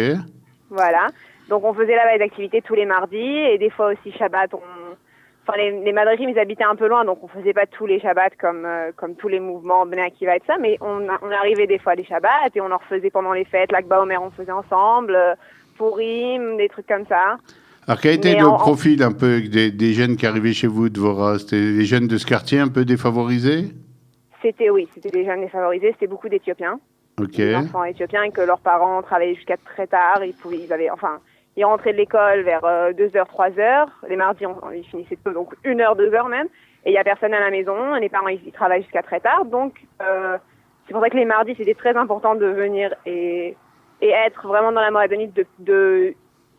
Voilà. Donc, on faisait là-bas des activités tous les mardis et des fois aussi Shabbat. Enfin, les madrichim, ils habitaient un peu loin, donc on faisait pas tous les Shabbats comme tous les mouvements Bnei Akiva et tout ça, mais on arrivait des fois les Shabbats et on en refaisait pendant les fêtes. L'Akba Omer, on faisait ensemble, Purim, des trucs comme ça. Alors, quel était le profil un peu des jeunes qui arrivaient chez vous, Dvorah? C'était les jeunes de ce quartier un peu défavorisés? C'était des jeunes défavorisés, c'était beaucoup d'Éthiopiens. Ok. Des enfants éthiopiens et que leurs parents travaillaient jusqu'à très tard. Ils rentraient de l'école vers 2h, 3h. Les mardis, ils finissaient peu, donc 1h, 2h même. Et il n'y a personne à la maison. Les parents, ils travaillent jusqu'à très tard. Donc, c'est pour ça que les mardis, c'était très important de venir et être vraiment dans la moadonite de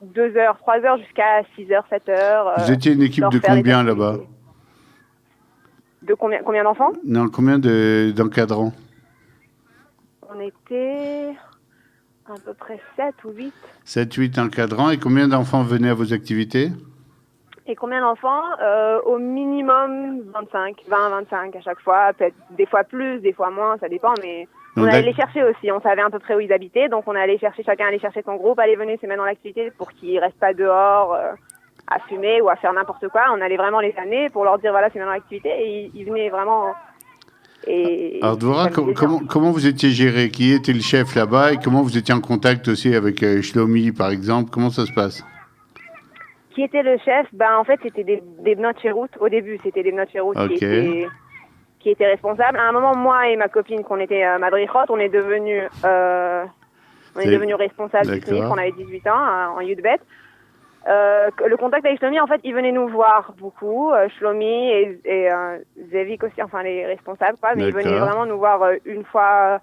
2h, 3h jusqu'à 6h, 7h. Vous étiez une équipe de combien là-bas? De combien d'enfants? Non, combien d'encadrants? On était à peu près 7 ou 8. 7, 8 encadrants. Et combien d'enfants venaient à vos activités? Et combien d'enfants? Au minimum 20-25 à chaque fois. Peut-être des fois plus, des fois moins, ça dépend. Mais on allait les chercher aussi. On savait à peu près où ils habitaient. Donc on allait chercher, chacun allait chercher son groupe. Allez, venez, c'est maintenant l'activité pour qu'ils ne restent pas dehors à fumer ou à faire n'importe quoi. On allait vraiment les amener pour leur dire voilà, c'est maintenant l'activité. Et ils venaient vraiment... Alors, Dvorah, comment vous étiez géré? Qui était le chef là-bas et comment vous étiez en contact aussi avec Shlomi, par exemple? Comment ça se passe? Qui était le chef? En fait, c'était des Bnot Sherout. Au début, c'était des Bnot Sherout qui étaient responsables. À un moment, moi et ma copine, qu'on était madrichot, on est devenus responsables du SNIF. On avait 18 ans en Yudbet. Le contact avec Shlomi, en fait, il venait nous voir beaucoup, Shlomi et Zevik aussi, enfin les responsables, quoi. Mais il venait vraiment nous voir une fois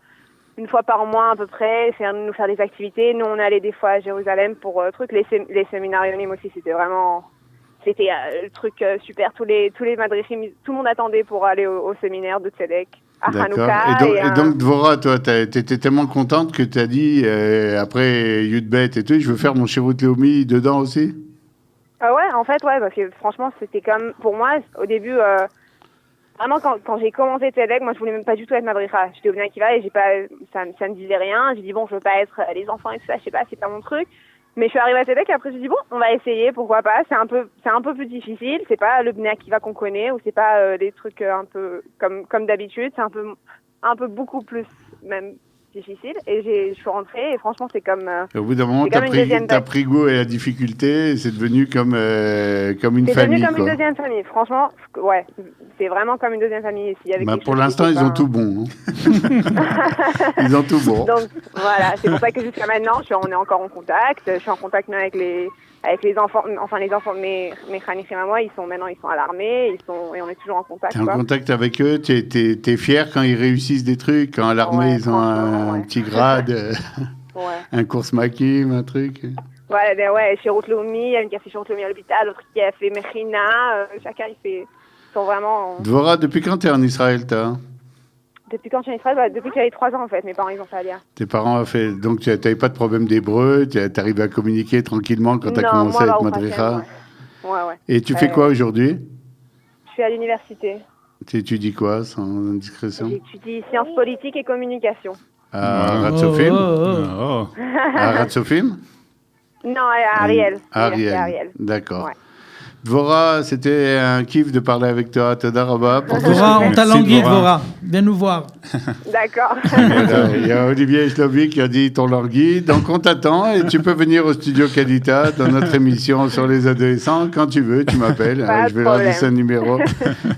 par mois à peu près, nous faire des activités. Nous, on allait des fois à Jérusalem pour les séminarionim aussi, c'était le truc super. Tous les madrichim, tout le monde attendait pour aller au séminaire de Tzedek à Hanouka. Et donc, Dvorah, toi, t'étais tellement contente que t'as dit, après Yudbet et tout, je veux faire mon Shirut Leumi dedans aussi? Ouais, en fait, ouais, parce que franchement, c'était comme, pour moi, au début, vraiment, quand j'ai commencé Tzedek, moi, je voulais même pas du tout être madricha. J'étais au Bnei Akiva et ça me disait rien. J'ai dit, bon, je veux pas être les enfants et tout ça, je sais pas, c'est pas mon truc. Mais je suis arrivée à Tzedek et après, je me suis dit, bon, on va essayer, pourquoi pas. C'est un peu plus difficile. C'est pas le Bnei Akiva qu'on connaît ou c'est pas des trucs un peu comme d'habitude. C'est un peu beaucoup plus, même difficile. Et je suis rentrée et franchement, c'est comme. Au bout d'un moment, t'as pris goût à la difficulté et c'est devenu comme une famille. C'est devenu comme une deuxième famille. Franchement, ouais, c'est vraiment comme une deuxième famille ici. Pour l'instant, ils ont tout bon. Ils ont tout bon. Donc voilà, c'est pour ça que jusqu'à maintenant, on est encore en contact. Je suis en contact même avec les enfants, les enfants de mes Khanichim à moi, ils sont à l'armée, et on est toujours en contact. T'es en contact avec eux, t'es fier quand ils réussissent des trucs, quand à l'armée ils ont un petit grade, un course makim, un truc. Ouais, chez Routloumi, il y a une qui a fait chez Routloumi à l'hôpital, l'autre qui a fait Mechina, chacun ils sont vraiment... Dvorah, depuis quand t'es en Israël, Depuis quand je suis en Israël? Depuis que j'avais 3 ans en fait, mes parents ils ont fait Aliyah. Tes parents ont fait, donc tu n'avais pas de problème d'hébreu, tu arrivé à communiquer tranquillement quand tu as commencé à être madricha. Ouais. Et tu fais quoi aujourd'hui? Je suis à l'université. Tu étudies quoi, sans indiscrétion? J'étudie sciences politiques et communication. À Ratzofim? À Ratzofim? Non, à Ariel. Ariel. D'accord. Ouais. Dvorah, c'était un kiff de parler avec toi. Toda Rabba. Dvorah, on t'a langui, Dvorah. Viens nous voir. D'accord. Il y a Olivier Shlomi qui a dit ton langui. Donc on t'attend et tu peux venir au studio Kalita dans notre émission sur les adolescents. Quand tu veux, tu m'appelles. Je vais leur laisser un numéro.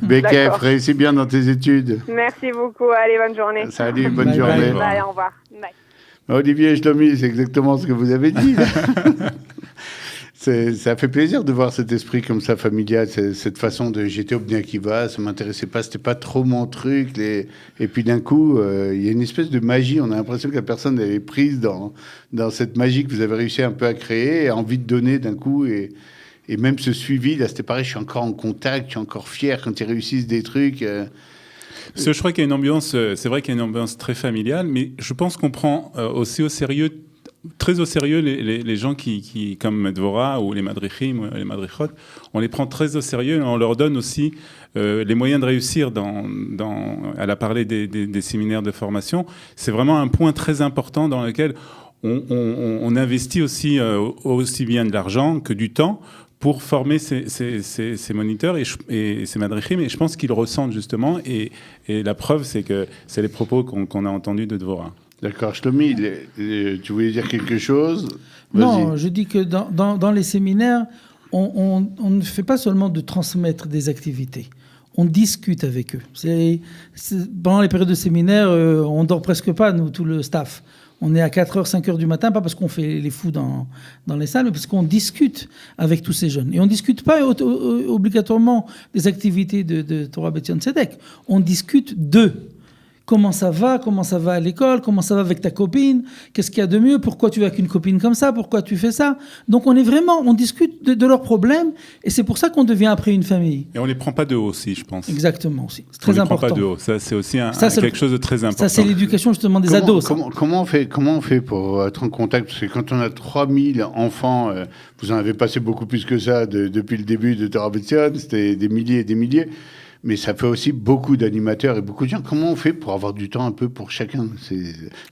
Bekef, réussis bien dans tes études. Merci beaucoup. Allez, bonne journée. Salut, bonne journée. Bye, au revoir. Bye. Olivier Shlomi, c'est exactement ce que vous avez dit. Ça fait plaisir de voir cet esprit comme ça familial, cette façon de j'étais au Bnei Akiva, ça m'intéressait pas, c'était pas trop mon truc. Et puis d'un coup, il y a une espèce de magie. On a l'impression que la personne elle est prise dans cette magie que vous avez réussi un peu à créer, et a envie de donner d'un coup. Et même ce suivi, là, c'était pareil. Je suis encore en contact, je suis encore fier quand ils réussissent des trucs. Je crois qu'il y a une ambiance. C'est vrai qu'il y a une ambiance très familiale, mais je pense qu'on prend aussi très au sérieux les gens qui comme Dvorah ou les madrichim ou les madrichot, on les prend très au sérieux et on leur donne aussi les moyens de réussir elle a parlé des séminaires de formation. C'est vraiment un point très important dans lequel on investit aussi bien de l'argent que du temps pour former ces moniteurs et ces madrichim, et je pense qu'ils le ressentent justement, et la preuve c'est que c'est les propos qu'on a entendus de Dvorah. D'accord. Shlomi, tu voulais dire quelque chose? Non, je dis que dans les séminaires, on ne fait pas seulement de transmettre des activités. On discute avec eux. Pendant les périodes de séminaire, on ne dort presque pas, nous, tout le staff. On est à 4h, 5h du matin, pas parce qu'on fait les fous dans les salles, mais parce qu'on discute avec tous ces jeunes. Et on ne discute pas obligatoirement des activités de Torah Beth Zion Tzedek. On discute d'eux. Comment ça va à l'école? Comment ça va avec ta copine? Qu'est-ce qu'il y a de mieux? Pourquoi tu vas avec une copine comme ça? Pourquoi tu fais ça? Donc on discute de leurs problèmes, et c'est pour ça qu'on devient après une famille. Et on les prend pas de haut aussi, je pense. Exactement aussi. C'est très important. On les prend pas de haut. Ça, c'est aussi quelque chose de très important. Ça, c'est l'éducation justement des ados. Comment on fait pour être en contact? Parce que quand on a 3000 enfants, vous en avez passé beaucoup plus que ça depuis le début de Torah Beth Zion, c'était des milliers et des milliers. Mais ça fait aussi beaucoup d'animateurs et beaucoup de gens. Comment on fait pour avoir du temps un peu pour chacun?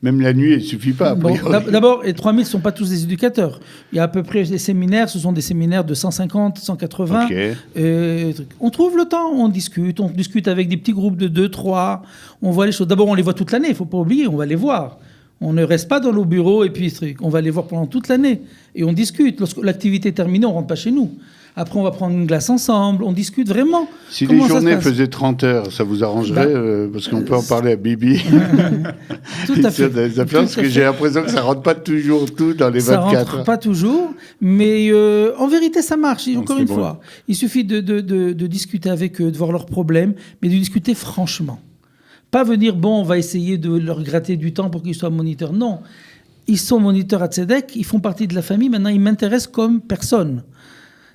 Même la nuit, il ne suffit pas. D'abord, les 3000 ne sont pas tous des éducateurs. Il y a à peu près des séminaires, ce sont des séminaires de 150, 180. Okay. On trouve le temps, on discute avec des petits groupes de 2, 3. On voit les choses. D'abord, on les voit toute l'année, il ne faut pas oublier, on va les voir. On ne reste pas dans nos bureaux et puis on va les voir pendant toute l'année. Et on discute. Lorsque l'activité est terminée, on ne rentre pas chez nous. Après, on va prendre une glace ensemble, on discute vraiment. Si les journées faisaient 30 heures, ça vous arrangerait parce qu'on peut en parler à Bibi. Tout à fait. Parce que j'ai l'impression que ça ne rentre pas toujours tout dans les 24 heures. Ça ne rentre heures. pas toujours, mais en vérité, ça marche. Encore une fois, il suffit de discuter avec eux, de voir leurs problèmes, mais de discuter franchement. Pas venir, on va essayer de leur gratter du temps pour qu'ils soient moniteurs. Non, ils sont moniteurs à Tzedek, ils font partie de la famille, maintenant ils m'intéressent comme personne.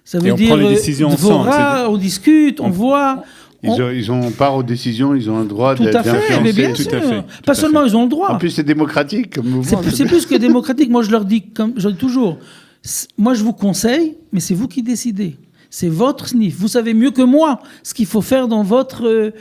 Ça veut dire, prend les décisions ensemble. On discute, on voit. Ils ont part aux décisions, ils ont le droit d'influencer. Mais bien sûr. Pas seulement ils ont le droit. En plus, c'est démocratique comme mouvement. C'est plus que démocratique. Moi, je leur dis, comme je dis toujours, moi, je vous conseille, mais c'est vous qui décidez. C'est votre SNIF. Vous savez mieux que moi ce qu'il faut faire dans votre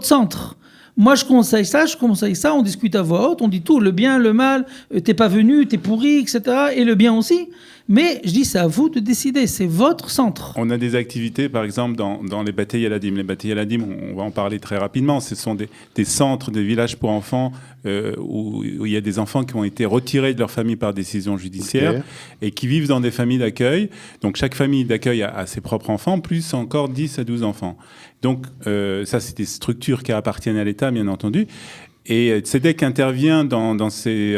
centre. Moi, je conseille ça, on discute à voix haute, on dit tout, le bien, le mal, t'es pas venu, t'es pourri, etc. Et le bien aussi. Mais je dis, c'est à vous de décider, c'est votre centre. On a des activités, par exemple, dans les Bate Yaladim. Les Bate Yaladim, on va en parler très rapidement. Ce sont des centres, des villages pour enfants où il y a des enfants qui ont été retirés de leur famille par décision judiciaire et qui vivent dans des familles d'accueil. Donc, chaque famille d'accueil a ses propres enfants, plus encore 10 à 12 enfants. Donc, ça, c'est des structures qui appartiennent à l'État, bien entendu. Et Tzedek intervient dans ces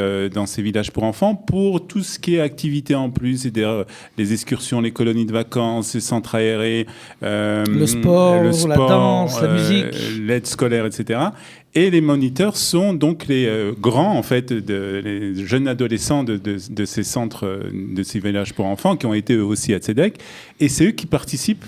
villages pour enfants pour tout ce qui est activité en plus, c'est-à-dire les excursions, les colonies de vacances, les centres aérés, le sport, la danse, la musique, l'aide scolaire, etc. Et les moniteurs sont donc les grands, en fait, les jeunes adolescents de ces centres, de ces villages pour enfants, qui ont été eux aussi à Tzedek. Et c'est eux qui participent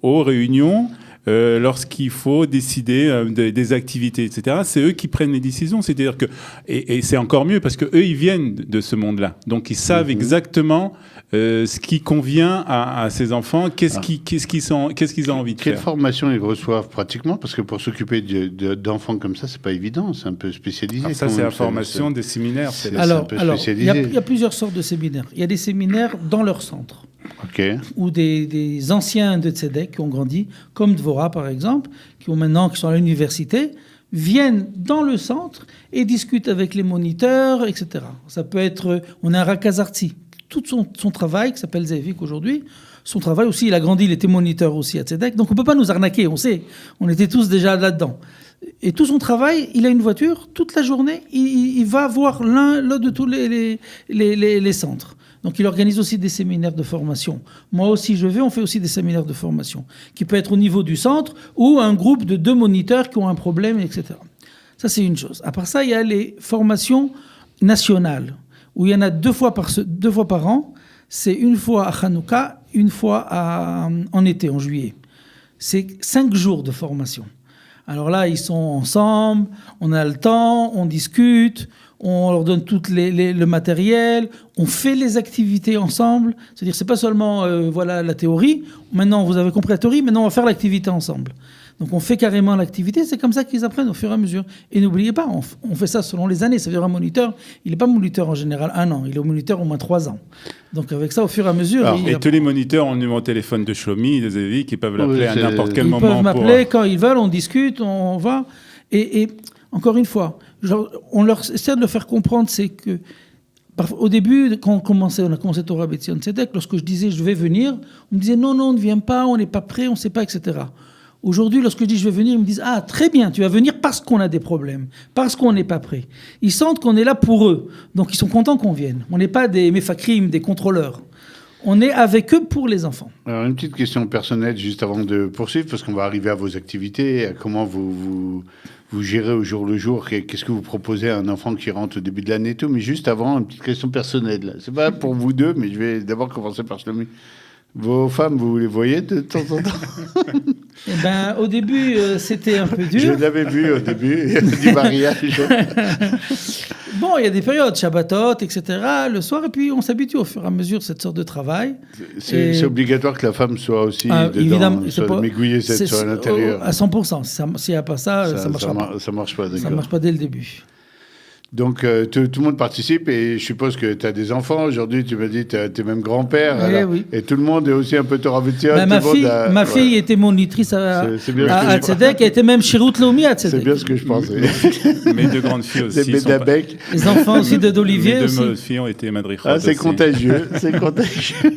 aux réunions lorsqu'il faut décider des activités, etc. C'est eux qui prennent les décisions. C'est-à-dire que, et c'est encore mieux parce qu'eux, ils viennent de ce monde-là. Donc, ils savent exactement ce qui convient à ces enfants, qu'est-ce qu'ils ont envie de faire. Quelle formation ils reçoivent pratiquement? Parce que pour s'occuper d'enfants comme ça, c'est pas évident, c'est un peu spécialisé. Alors ça, c'est la formation des séminaires. Alors, il y a plusieurs sortes de séminaires. Il y a des séminaires dans leur centre. Ou des anciens de Tzedek qui ont grandi, comme Dvorah par exemple, qui sont à l'université, viennent dans le centre et discutent avec les moniteurs, etc. Ça peut être, on a un Rakazarti, tout son travail, qui s'appelle Zevik aujourd'hui, son travail aussi, il a grandi, il était moniteur aussi à Tzedek, donc on ne peut pas nous arnaquer, on sait, on était tous déjà là-dedans. Et tout son travail, il a une voiture, toute la journée, il va voir l'un de tous les centres. Donc, il organise aussi des séminaires de formation. Moi aussi, on fait aussi des séminaires de formation, qui peut être au niveau du centre ou un groupe de 2 moniteurs qui ont un problème, etc. Ça, c'est une chose. À part ça, il y a les formations nationales, où il y en a 2 fois par an. C'est une fois à Hanouka, une fois en été, en juillet. C'est 5 jours de formation. Alors là, ils sont ensemble, on a le temps, on discute, on leur donne tout le matériel, on fait les activités ensemble. C'est-à-dire, c'est pas seulement la théorie. Maintenant, vous avez compris la théorie, maintenant on va faire l'activité ensemble. Donc on fait carrément l'activité, c'est comme ça qu'ils apprennent au fur et à mesure. Et n'oubliez pas, on fait ça selon les années. Ça veut dire un moniteur, il n'est pas moniteur en général 1 an, il est moniteur au moins 3 ans. Donc avec ça, au fur et à mesure... Et tous les moniteurs ont le numéro de téléphone de Shlomi, de Zévi, qui peuvent l'appeler à n'importe quel moment. Ils peuvent m'appeler quand ils veulent, on discute, on va. Et encore une fois, on leur essaie de leur faire comprendre, c'est que au début, quand on a commencé Torah B'Tzion Tzedek, lorsque je disais je vais venir, on me disait non, ne viens pas, on n'est pas prêt, on ne sait pas, etc. Aujourd'hui, lorsque je dis je vais venir, ils me disent ah très bien, tu vas venir parce qu'on a des problèmes, parce qu'on n'est pas prêt. Ils sentent qu'on est là pour eux, donc ils sont contents qu'on vienne. On n'est pas des mefakrim, des contrôleurs. On est avec eux pour les enfants. Alors une petite question personnelle juste avant de poursuivre, parce qu'on va arriver à vos activités, à comment vous gérez au jour le jour, qu'est-ce que vous proposez à un enfant qui rentre au début de l'année et tout, mais juste avant, une petite question personnelle. C'est pas pour vous deux, mais je vais d'abord commencer par Shlomi. Vos femmes, vous les voyez de temps en temps? Au début, c'était un peu dur. Je l'avais vu au début du mariage. Bon, il y a des périodes, Shabbatot, etc., le soir, et puis on s'habitue au fur et à mesure à cette sorte de travail. C'est obligatoire que la femme soit aussi dedans, évidemment, soit mégouillée soit à l'intérieur. À 100%. S'il n'y a pas ça ne marchera pas. Ça ne marche pas, d'accord. Ça ne marche pas dès le début. Donc, tout le monde participe et je suppose que tu as des enfants. Aujourd'hui, tu m'as dit que tu es même grand-père. Oui. Et tout le monde est aussi un peu Torah B'Tzion. Ma fille était monitrice à Tzedek, elle était même Shirut Leumi à Tzedek. C'est bien ce que je pensais. Mes 2 grandes filles aussi. Les enfants aussi d'Olivier. Mes 2 filles ont été madrichot. C'est contagieux. C'est contagieux.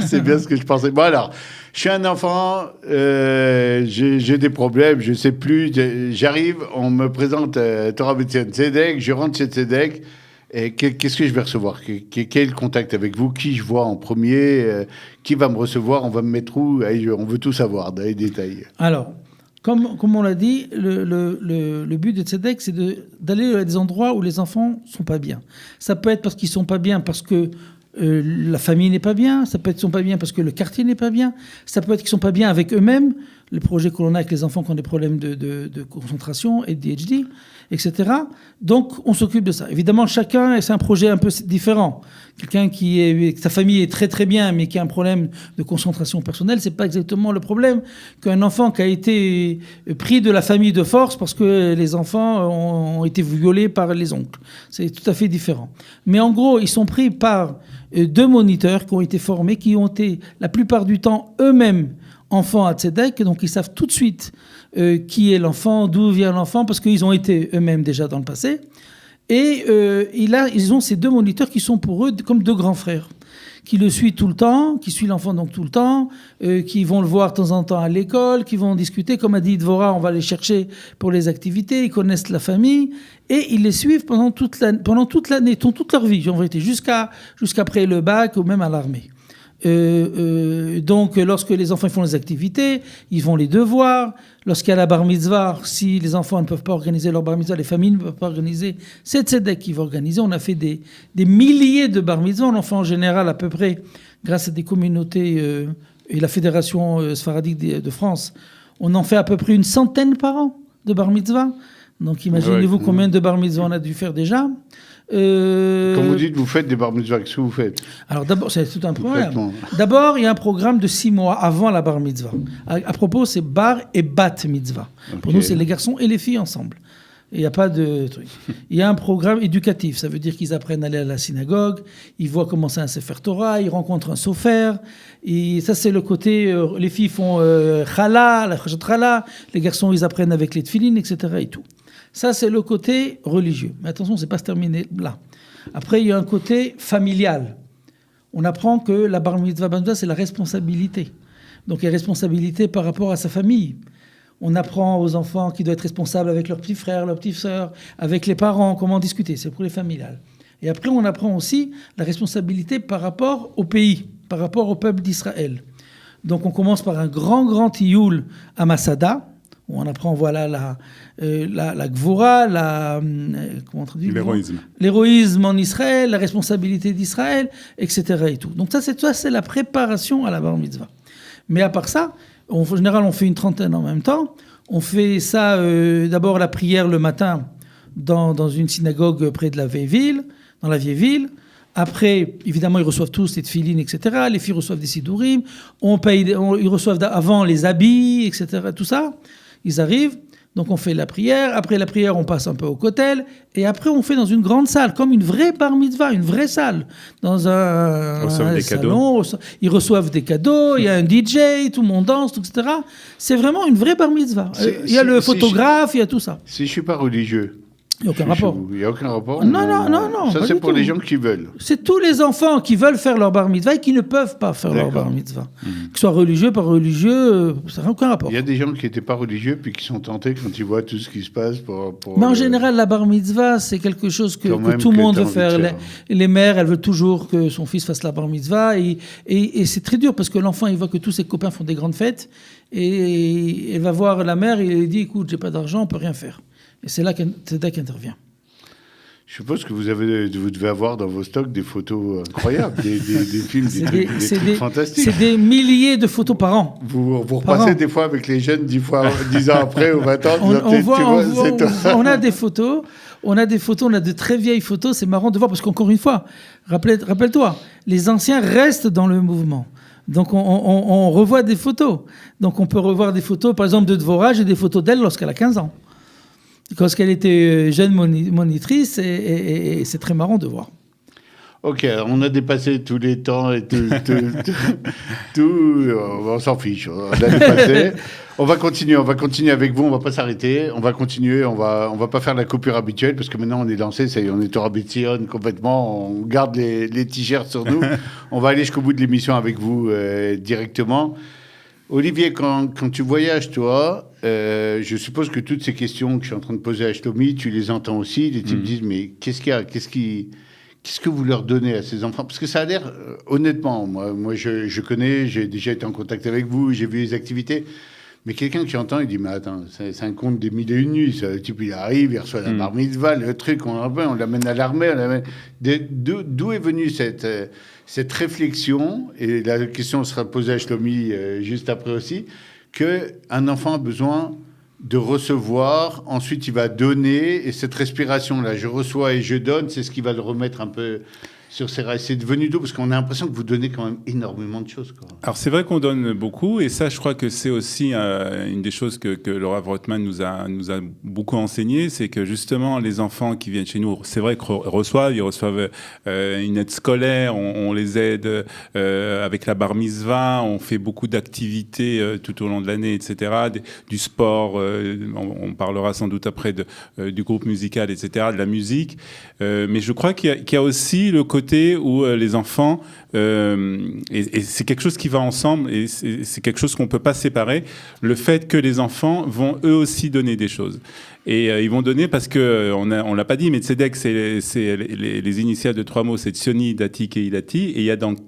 C'est bien ce que je pensais. Bon, alors, je suis un enfant, j'ai des problèmes, je ne sais plus. J'arrive, on me présente Torah B'Tzion Tzedek, je rentre chez Tzedek. Et qu'est-ce que je vais recevoir? Quel contact avec vous? Qui je vois en premier? Qui va me recevoir? On va me mettre où? On veut tout savoir, dans les détails. Alors, comme on l'a dit, le but de Tzedek, c'est d'aller à des endroits où les enfants ne sont pas bien. Ça peut être parce qu'ils ne sont pas bien, parce que la famille n'est pas bien, ça peut être qu'ils ne sont pas bien parce que le quartier n'est pas bien, ça peut être qu'ils ne sont pas bien avec eux-mêmes. les projets que l'on a avec les enfants qui ont des problèmes de concentration, ADHD, etc. Donc, on s'occupe de ça. Évidemment, chacun, c'est un projet un peu différent. Quelqu'un sa famille est très très bien, mais qui a un problème de concentration personnelle, c'est pas exactement le problème qu'un enfant qui a été pris de la famille de force parce que les enfants ont été violés par les oncles. C'est tout à fait différent. Mais en gros, ils sont pris par 2 moniteurs qui ont été formés, qui ont été la plupart du temps eux-mêmes enfants à Tzedek, donc ils savent tout de suite qui est l'enfant, d'où vient l'enfant, parce qu'ils ont été eux-mêmes déjà dans le passé. Et ils ont ces 2 moniteurs qui sont pour eux comme 2 grands frères, qui le suivent tout le temps, qui suivent l'enfant donc tout le temps, qui vont le voir de temps en temps à l'école, qui vont discuter. Comme a dit Dvorah, on va les chercher pour les activités, ils connaissent la famille, et ils les suivent pendant toute l'année, toute leur vie, en vérité, jusqu'après le bac ou même à l'armée. Donc, lorsque les enfants font les activités, ils font les devoirs. Lorsqu'il y a la bar mitzvah, si les enfants ne peuvent pas organiser leur bar mitzvah, les familles ne peuvent pas organiser, c'est Tzedek qui va organiser. On a fait des milliers de bar mitzvah. On en fait en général à peu près, grâce à des communautés et la Fédération Sfaradique de France, on en fait à peu près 100 par an de bar mitzvah. Donc, imaginez-vous combien de bar mitzvah on a dû faire déjà. Quand vous dites vous faites des bar mitzvah, qu'est-ce que vous faites? Alors d'abord, c'est tout un problème. D'abord, il y a un programme de 6 mois avant la bar mitzvah. À propos, c'est bar et bat mitzvah. Okay. Pour nous, c'est les garçons et les filles ensemble. Il n'y a pas de truc. Il y a un programme éducatif. Ça veut dire qu'ils apprennent à aller à la synagogue, ils voient comment c'est un Sefer Torah, ils rencontrent un sofer. Et ça, c'est le côté... les filles font chala, la chachat chala. Les garçons, ils apprennent avec les tefilines, etc. et tout. Ça, c'est le côté religieux. Mais attention, c'est pas se terminer là. Après, il y a un côté familial. On apprend que la bar mitzvah, c'est la responsabilité. Donc, il y a responsabilité par rapport à sa famille. On apprend aux enfants qu'ils doivent être responsables avec leurs petits frères, leurs petites sœurs, avec les parents, comment discuter. C'est pour les familiales. Et après, on apprend aussi la responsabilité par rapport au pays, par rapport au peuple d'Israël. Donc, on commence par un grand tioul à Masada, où on apprend la gvura, comment on traduit, l'héroïsme en Israël, la responsabilité d'Israël, etc. Et tout. Donc ça, c'est la préparation à la bar mitzvah. Mais à part ça, en général, on fait une trentaine en même temps. On fait ça, d'abord la prière le matin dans une synagogue près de la vieille ville, dans la vieille ville. Après, évidemment, ils reçoivent tous les tefilines, etc. Les filles reçoivent des sidourim. Ils reçoivent avant les habits, etc. Tout ça. Ils arrivent, donc on fait la prière. Après la prière, on passe un peu au kotel. Et après, on fait dans une grande salle, comme une vraie bar mitzvah, une vraie salle. Dans un salon. Ils reçoivent des cadeaux, il y a un DJ, tout le monde danse, etc. C'est vraiment une vraie bar mitzvah. Il y a le photographe, il y a tout ça. Si je ne suis pas religieux... Il n'y a aucun rapport. Il n'y a aucun rapport. Non. Ça, c'est pour les gens qui veulent. C'est tous les enfants qui veulent faire leur bar mitzvah et qui ne peuvent pas faire leur bar mitzvah. Qu'ils soient religieux, pas religieux, ça n'a aucun rapport. Il y a des gens qui n'étaient pas religieux puis qui sont tentés quand ils voient tout ce qui se passe. Mais en général, la bar mitzvah, c'est quelque chose que tout le monde veut faire. Les mères, elles veulent toujours que son fils fasse la bar mitzvah. Et c'est très dur parce que l'enfant, il voit que tous ses copains font des grandes fêtes. Et il va voir la mère et il dit, écoute, j'ai pas d'argent, on peut rien faire. Et c'est là qu'Tzedek intervient. Je suppose que vous devez avoir dans vos stocks des photos incroyables, des films, des trucs fantastiques. C'est des milliers de photos par an. Vous repassez des fois avec les jeunes 10 ans après ou 20 ans. On a des photos. On a de très vieilles photos. C'est marrant de voir parce qu'encore une fois, rappelle-toi, les anciens restent dans le mouvement. Donc on revoit des photos. Donc on peut revoir des photos, par exemple de Dvorah, j'ai des photos d'elle lorsqu'elle a 15 ans. Lorsqu'elle était jeune monitrice, et c'est très marrant de voir. Ok, on a dépassé tous les temps et tout, on s'en fiche, on a dépassé. On va continuer avec vous, on va pas s'arrêter, on va continuer, on va pas faire la coupure habituelle parce que maintenant on est lancé, ça y est, on est au Rabbi Tzion complètement, on garde les t-shirts sur nous. On va aller jusqu'au bout de l'émission avec vous directement. Olivier, quand tu voyages, toi, je suppose que toutes ces questions que je suis en train de poser à Shlomi, tu les entends aussi. Les types disent, mais qu'est-ce qu'il y a ? Qu'est-ce que vous leur donnez à ces enfants ? Parce que ça a l'air, honnêtement, moi je connais, j'ai déjà été en contact avec vous, j'ai vu les activités. Mais quelqu'un qui entend, il dit, mais attends, c'est un conte des mille et une nuits. Le type, il arrive, il reçoit la bar mitzvah, le truc, on l'amène à l'armée. D'où est venue cette réflexion ? Et la question sera posée à Shlomi juste après aussi. qu'un enfant a besoin de recevoir, ensuite il va donner, et cette respiration-là, je reçois et je donne, c'est ce qui va le remettre un peu sur ses rails. C'est devenu doux parce qu'on a l'impression que vous donnez quand même énormément de choses, quoi. Alors c'est vrai qu'on donne beaucoup, et ça je crois que c'est aussi une des choses que Laura Wortmann nous a beaucoup enseigné, c'est que justement les enfants qui viennent chez nous, c'est vrai qu'ils reçoivent une aide scolaire, on les aide avec la bar mitzvah, on fait beaucoup d'activités tout au long de l'année, etc., du sport, on parlera sans doute après du groupe musical, etc., de la musique, mais je crois qu'il y a aussi le côté où les enfants, et c'est quelque chose qui va ensemble, et c'est quelque chose qu'on ne peut pas séparer, le fait que les enfants vont eux aussi donner des choses. Et ils vont donner parce que, on l'a pas dit, mais Tzedek, c'est les initiales de 3 mots, c'est Tsioni, Dati, Kehilati, et il y a donc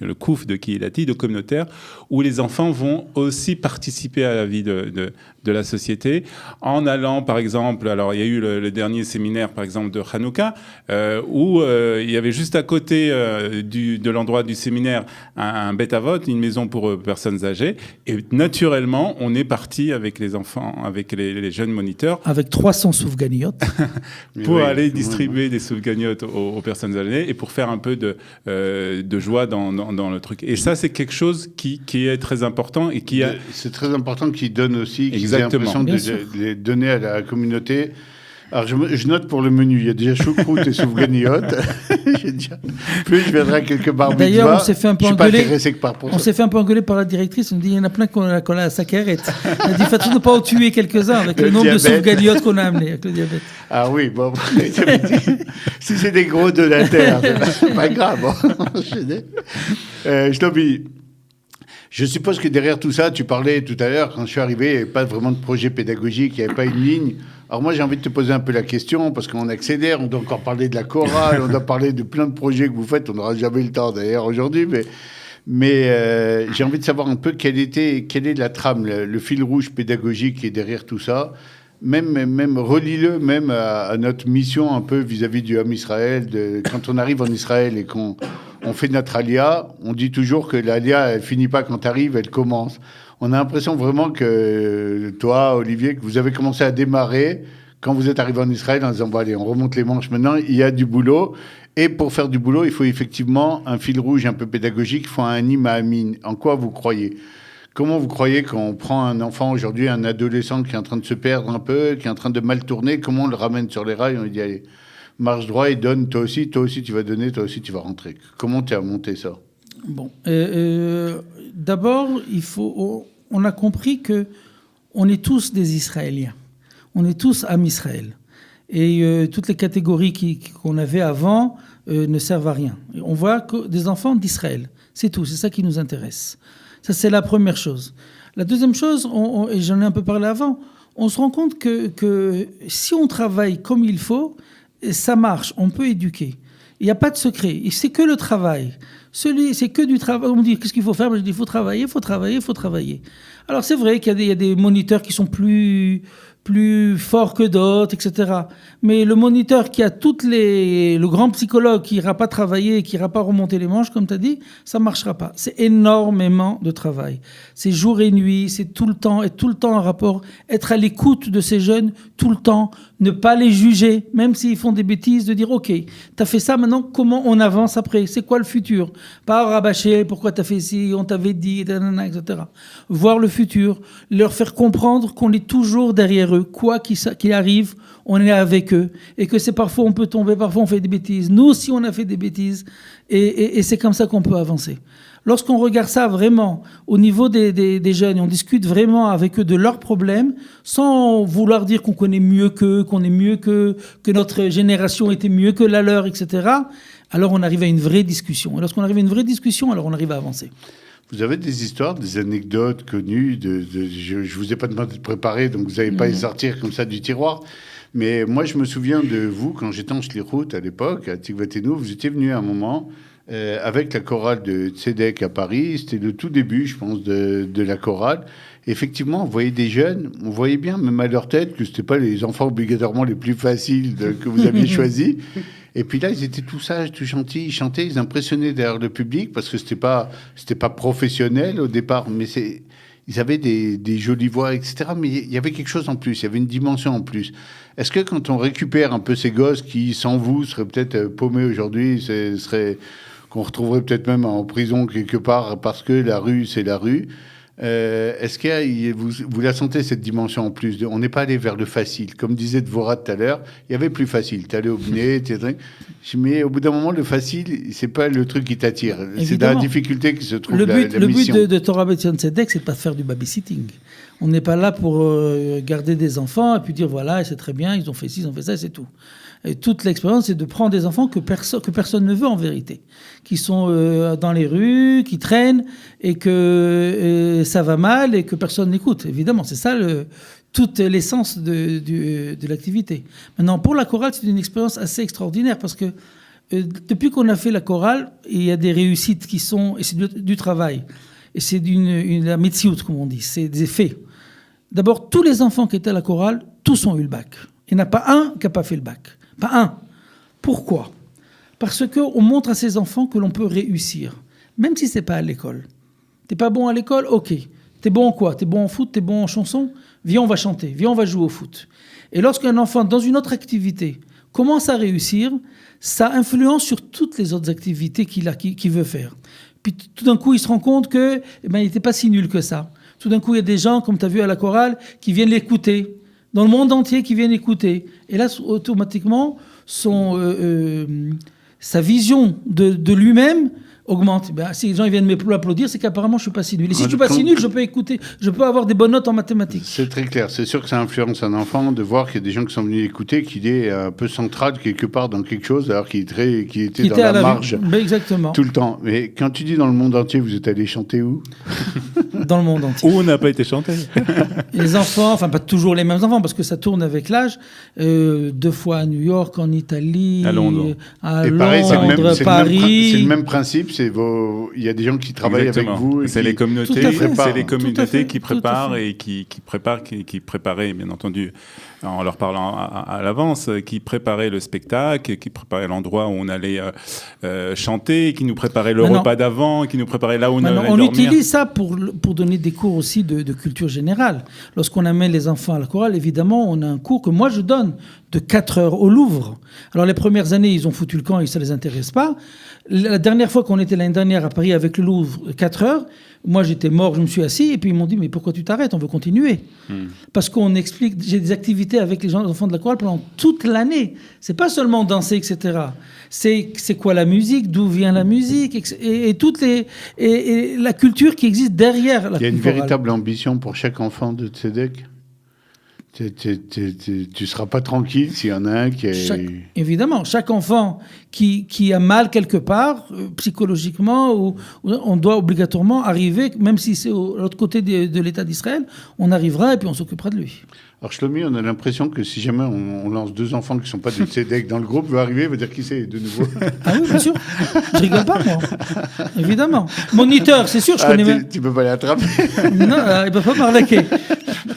le Kouf de Kehilati, de communautaire, où les enfants vont aussi participer à la vie de la société, en allant, par exemple, alors il y a eu le dernier séminaire, par exemple, de Hanouka, où il y avait juste à côté de l'endroit du séminaire un Bet Avot, une maison pour personnes âgées, et naturellement, on est parti avec les enfants, avec les jeunes moniteurs, avec 300 soufganiotes pour aller distribuer des soufganiotes aux personnes âgées et pour faire un peu de joie dans le truc. Et ça, c'est quelque chose qui est très important et qui a... C'est très important qu'ils donnent aussi, qu'ils aient Exactement. l'impression de les donner à la communauté. Alors, je note pour le menu, il y a déjà choucroute et soufganiotes. Plus je viendrai quelque part. D'ailleurs, on s'est fait un peu engueuler. On s'est fait un peu engueuler par la directrice. On nous dit il y en a plein qu'on a à sa carrette. Elle a dit faites ne pas en tuer quelques-uns avec le nombre de soufganiotes qu'on a amené avec le diabète. Ah oui, bon, si c'est des gros donataires, c'est pas grave. Je suppose que derrière tout ça, tu parlais tout à l'heure, quand je suis arrivé, il n'y avait pas vraiment de projet pédagogique, il n'y avait pas une ligne. Alors moi, j'ai envie de te poser un peu la question, parce qu'on accélère, on doit encore parler de la chorale, on doit parler de plein de projets que vous faites, on n'aura jamais le temps d'ailleurs aujourd'hui, mais j'ai envie de savoir un peu quelle est la trame, le fil rouge pédagogique qui est derrière tout ça. Même relie-le même à notre mission un peu vis-à-vis du Ham Israël. Quand on arrive en Israël et qu'on fait notre alia, on dit toujours que l'alia, elle finit pas quand tu arrives, elle commence. On a l'impression vraiment que toi, Olivier, que vous avez commencé à démarrer quand vous êtes arrivé en Israël en disant bon, allez, on remonte les manches maintenant, il y a du boulot. Et pour faire du boulot, il faut effectivement un fil rouge un peu pédagogique, il faut un anim à amin. En quoi vous croyez ? Comment vous croyez qu'on prend un enfant aujourd'hui, un adolescent qui est en train de se perdre un peu, qui est en train de mal tourner, comment on le ramène sur les rails ? On lui dit, allez, marche droit et donne, toi aussi tu vas donner, toi aussi tu vas rentrer. Comment tu as monté ça ? Bon, d'abord, on a compris que on est tous des Israéliens. On est tous Ham Israël. Et toutes les catégories qu'on avait avant ne servent à rien. On voit que des enfants d'Israël. C'est tout, c'est ça qui nous intéresse. Ça, c'est la première chose. La deuxième chose, et j'en ai un peu parlé avant, on se rend compte que si on travaille comme il faut, ça marche, on peut éduquer. Il n'y a pas de secret, c'est que le travail. C'est que du travail. On me dit, qu'est-ce qu'il faut faire ? Je dis, il faut travailler, il faut travailler, il faut travailler. Alors c'est vrai qu'il y a des moniteurs qui sont plus forts que d'autres, etc. Mais le moniteur qui a le grand psychologue qui n'ira pas travailler, qui n'ira pas remonter les manches, comme tu as dit, ça ne marchera pas. C'est énormément de travail. C'est jour et nuit, c'est tout le temps, être tout le temps en rapport, être à l'écoute de ces jeunes tout le temps, ne pas les juger, même s'ils font des bêtises, de dire, OK, tu as fait ça, maintenant, comment on avance après ? C'est quoi le futur ? Pas rabâcher, pourquoi tu as fait ci, on t'avait dit, etc. Voir le futur, leur faire comprendre qu'on est toujours derrière eux, quoi qu'il arrive, on est avec eux, et que c'est parfois on peut tomber, parfois on fait des bêtises. Nous aussi on a fait des bêtises, et c'est comme ça qu'on peut avancer. Lorsqu'on regarde ça vraiment au niveau des jeunes, et on discute vraiment avec eux de leurs problèmes, sans vouloir dire qu'on connaît mieux qu'eux, qu'on est mieux qu'eux, que notre génération était mieux que la leur, etc., alors on arrive à une vraie discussion. Et lorsqu'on arrive à une vraie discussion, alors on arrive à avancer. Vous avez des histoires, des anecdotes connues je ne vous ai pas demandé de préparer, donc vous n'allez pas les sortir comme ça du tiroir. Mais moi, je me souviens de vous, quand j'étais en Shlichut à l'époque, à Tikvateinu, vous étiez venu à un moment avec la chorale de Tzedek à Paris. C'était le tout début, je pense, de la chorale. Effectivement, on voyait des jeunes, on voyait bien, même à leur tête, que ce n'étaient pas les enfants obligatoirement les plus faciles que vous aviez choisis. Et puis là, ils étaient tout sages, tout gentils, ils chantaient, ils impressionnaient derrière le public, parce que c'était pas professionnel au départ, mais ils avaient des jolies voix, etc. Mais il y avait quelque chose en plus, il y avait une dimension en plus. Est-ce que quand on récupère un peu ces gosses qui, sans vous, seraient peut-être paumés aujourd'hui, qu'on retrouverait peut-être même en prison quelque part parce que la rue, c'est la rue, est-ce que vous la sentez, cette dimension en plus on n'est pas allé vers le facile. Comme disait Dvorak tout à l'heure, il y avait plus facile. Tu allais au Bné, mais au bout d'un moment, le facile, c'est pas le truc qui t'attire. Évidemment. C'est dans la difficulté qui se trouve la mission. Le but de Torah Betzion Tzedek, c'est pas de faire du babysitting. On n'est pas là pour garder des enfants et puis dire voilà, c'est très bien, ils ont fait ci, ils ont fait ça, c'est tout. Et toute l'expérience, c'est de prendre des enfants que personne ne veut en vérité, qui sont dans les rues, qui traînent et que ça va mal et que personne n'écoute. Évidemment, c'est ça toute l'essence de l'activité. Maintenant, pour la chorale, c'est une expérience assez extraordinaire parce que depuis qu'on a fait la chorale, il y a des réussites qui sont, et c'est du travail, et c'est la metsiout, comme on dit, c'est des faits. D'abord, tous les enfants qui étaient à la chorale, tous ont eu le bac. Il n'y en a pas un qui n'a pas fait le bac. Pas un. Pourquoi ? Parce qu'on montre à ces enfants que l'on peut réussir, même si ce n'est pas à l'école. Tu n'es pas bon à l'école ? Ok. Tu es bon en quoi ? Tu es bon en foot ? Tu es bon en chanson ? Viens, on va chanter. Viens, on va jouer au foot. Et lorsqu'un enfant, dans une autre activité, commence à réussir, ça influence sur toutes les autres activités qu'il veut faire. Puis tout d'un coup, il se rend compte qu'il n'était pas si nul que ça. Tout d'un coup, il y a des gens, comme tu as vu à la chorale, qui viennent l'écouter. Dans le monde entier qui viennent écouter. Et là, automatiquement, sa vision de lui-même augmente. Si les gens viennent m'applaudir, c'est qu'apparemment, je ne suis pas si nul. Et si je ne suis pas si nul, je peux écouter, je peux avoir des bonnes notes en mathématiques. C'est très clair. C'est sûr que ça influence un enfant de voir qu'il y a des gens qui sont venus écouter, qu'il est un peu central quelque part dans quelque chose, alors qu'il était dans la marge exactement. Tout le temps. Mais quand tu dis dans le monde entier, vous êtes allé chanter où ? Dans le monde entier. Où on n'a pas été chanté. Les enfants, enfin pas toujours les mêmes enfants, parce que ça tourne avec l'âge. 2 fois à New York, en Italie, à Londres, pareil, Paris. C'est le même principe. Il y a des gens qui travaillent Exactement. avec vous. C'est les communautés qui préparent et qui préparaient, bien entendu, en leur parlant à l'avance, qui préparaient le spectacle, qui préparaient l'endroit où on allait chanter, qui nous préparaient le repas d'avant, qui nous préparaient là où on allait dormir. On utilise ça pour donner des cours aussi de culture générale. Lorsqu'on amène les enfants à la chorale, évidemment, on a un cours que moi je donne de 4 heures au Louvre. Alors les premières années, ils ont foutu le camp et ça ne les intéresse pas. La dernière fois qu'on était l'année dernière à Paris avec le Louvre, 4 heures, moi j'étais mort, je me suis assis et puis ils m'ont dit mais pourquoi tu t'arrêtes, on veut continuer. Parce qu'on explique, j'ai des activités avec les enfants de la chorale pendant toute l'année. C'est pas seulement danser, etc. C'est quoi la musique, d'où vient la musique et la culture qui existe derrière la chorale. Il y a une véritable ambition pour chaque enfant de Tzedek. Tu seras pas tranquille s'il y en a un qui est... Évidemment, chaque enfant qui a mal quelque part, psychologiquement, on doit obligatoirement arriver, même si c'est de l'autre côté de l'État d'Israël, on arrivera et puis on s'occupera de lui. Alors Shlomi, on a l'impression que si jamais on lance 2 enfants qui ne sont pas de Tzedek dans le groupe, va arriver, va dire qui c'est de nouveau. Ah oui, bien sûr. Je rigole pas, moi. Évidemment. Moniteur, c'est sûr, je connais même. Tu peux pas l'attraper. Non, il ne peut pas m'arnaquer.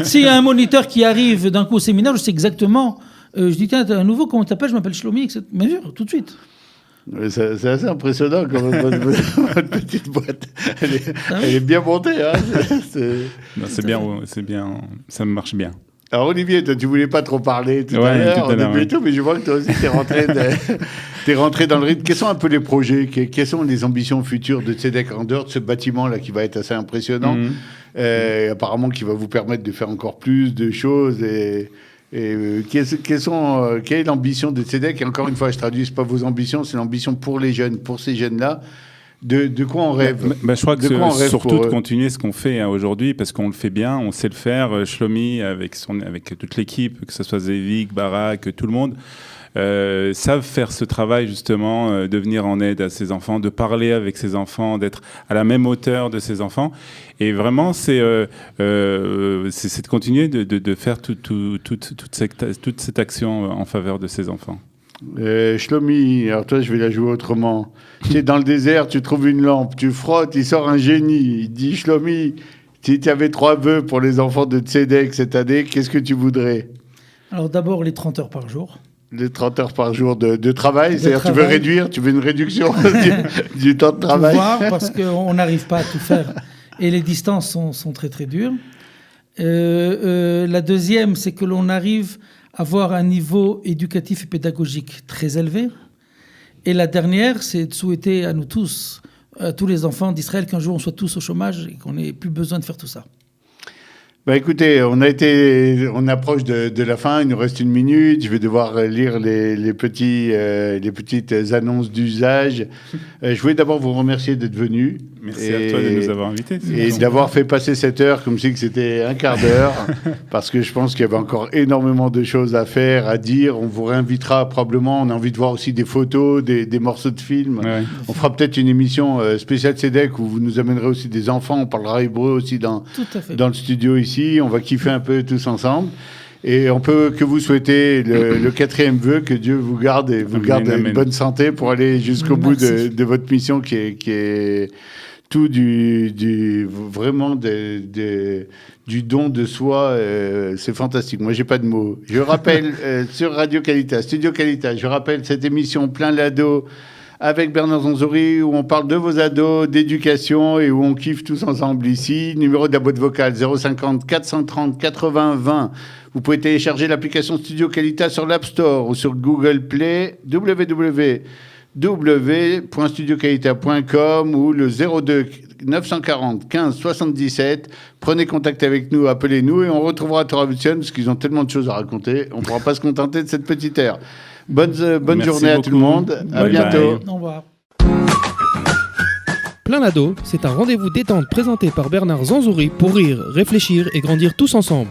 S'il y a un moniteur qui arrive d'un coup au séminaire, je sais exactement. Je dis, tiens, t'as un nouveau, comment tu t'appelles ? Je m'appelle Shlomi, etc. Bien sûr, tout de suite. C'est assez impressionnant comme votre petite boîte. Elle est bien montée. Hein. C'est bien, ça marche bien. Alors Olivier, toi, tu voulais pas trop parler tout à l'heure, mais je vois que toi aussi t'es rentré dans le rythme. Quels sont un peu les projets, quelles sont les ambitions futures de Tzedek en dehors de ce bâtiment là qui va être assez impressionnant, apparemment qui va vous permettre de faire encore plus de choses quelle est l'ambition de Tzedek ? Et encore une fois, je traduis, c'est pas vos ambitions, c'est l'ambition pour les jeunes, pour ces jeunes-là. De quoi on rêve ? Je crois que surtout de continuer ce qu'on fait aujourd'hui, parce qu'on le fait bien, on sait le faire. Shlomi, avec toute l'équipe, que ce soit Zevik, Barak, tout le monde, savent faire ce travail justement, de venir en aide à ces enfants, de parler avec ces enfants, d'être à la même hauteur de ces enfants. Et vraiment, c'est de continuer de faire toute cette action en faveur de ces enfants. Shlomi, alors toi je vais la jouer autrement. Tu es dans le désert, tu trouves une lampe, tu frottes, il sort un génie. Il dit Shlomi, si tu avais 3 vœux pour les enfants de Tzedek cette année, qu'est-ce que tu voudrais ? Alors d'abord les 30 heures par jour. Les 30 heures par jour de travail, c'est-à-dire tu veux une réduction du temps de travail. Pouvoir, parce qu'on n'arrive pas à tout faire. et les distances sont très très dures. La deuxième, c'est que l'on arrive à avoir un niveau éducatif et pédagogique très élevé. Et la dernière, c'est de souhaiter à nous tous, à tous les enfants d'Israël, qu'un jour on soit tous au chômage et qu'on n'ait plus besoin de faire tout ça. Écoutez, on approche de la fin, il nous reste 1 minute, je vais devoir lire les petites annonces d'usage. Je voulais d'abord vous remercier d'être venu. Merci à toi de nous avoir invités. Et d'avoir fait passer cette heure comme si c'était un quart d'heure, parce que je pense qu'il y avait encore énormément de choses à faire, à dire. On vous réinvitera probablement, on a envie de voir aussi des photos, des morceaux de films. Ouais. On fera peut-être une émission spéciale CEDEC où vous nous amènerez aussi des enfants, on parlera hébreu aussi dans le studio ici. On va kiffer un peu tous ensemble. Et on peut que vous souhaiter le 4e vœu, que Dieu vous garde et vous garde une bonne santé pour aller jusqu'au bout de votre mission qui est tout vraiment du don de soi. C'est fantastique. Moi, j'ai pas de mots. Je rappelle sur Radio Qualita, Studio Qualita, je rappelle cette émission Plein l'ado avec Bernard Zanzori, où on parle de vos ados, d'éducation et où on kiffe tous ensemble ici. Numéro de la boîte vocale 050 430 80 20. Vous pouvez télécharger l'application Studio Qualita sur l'App Store ou sur Google Play, www.studioqualita.com ou le 02 940 15 77. Prenez contact avec nous, appelez-nous et on retrouvera Torah Vision parce qu'ils ont tellement de choses à raconter. On ne pourra pas se contenter de cette petite heure. Bonne journée à tout le monde. À bientôt. Au revoir. Plein l'ado, c'est un rendez-vous détente présenté par Bernard Zanzori pour rire, réfléchir et grandir tous ensemble.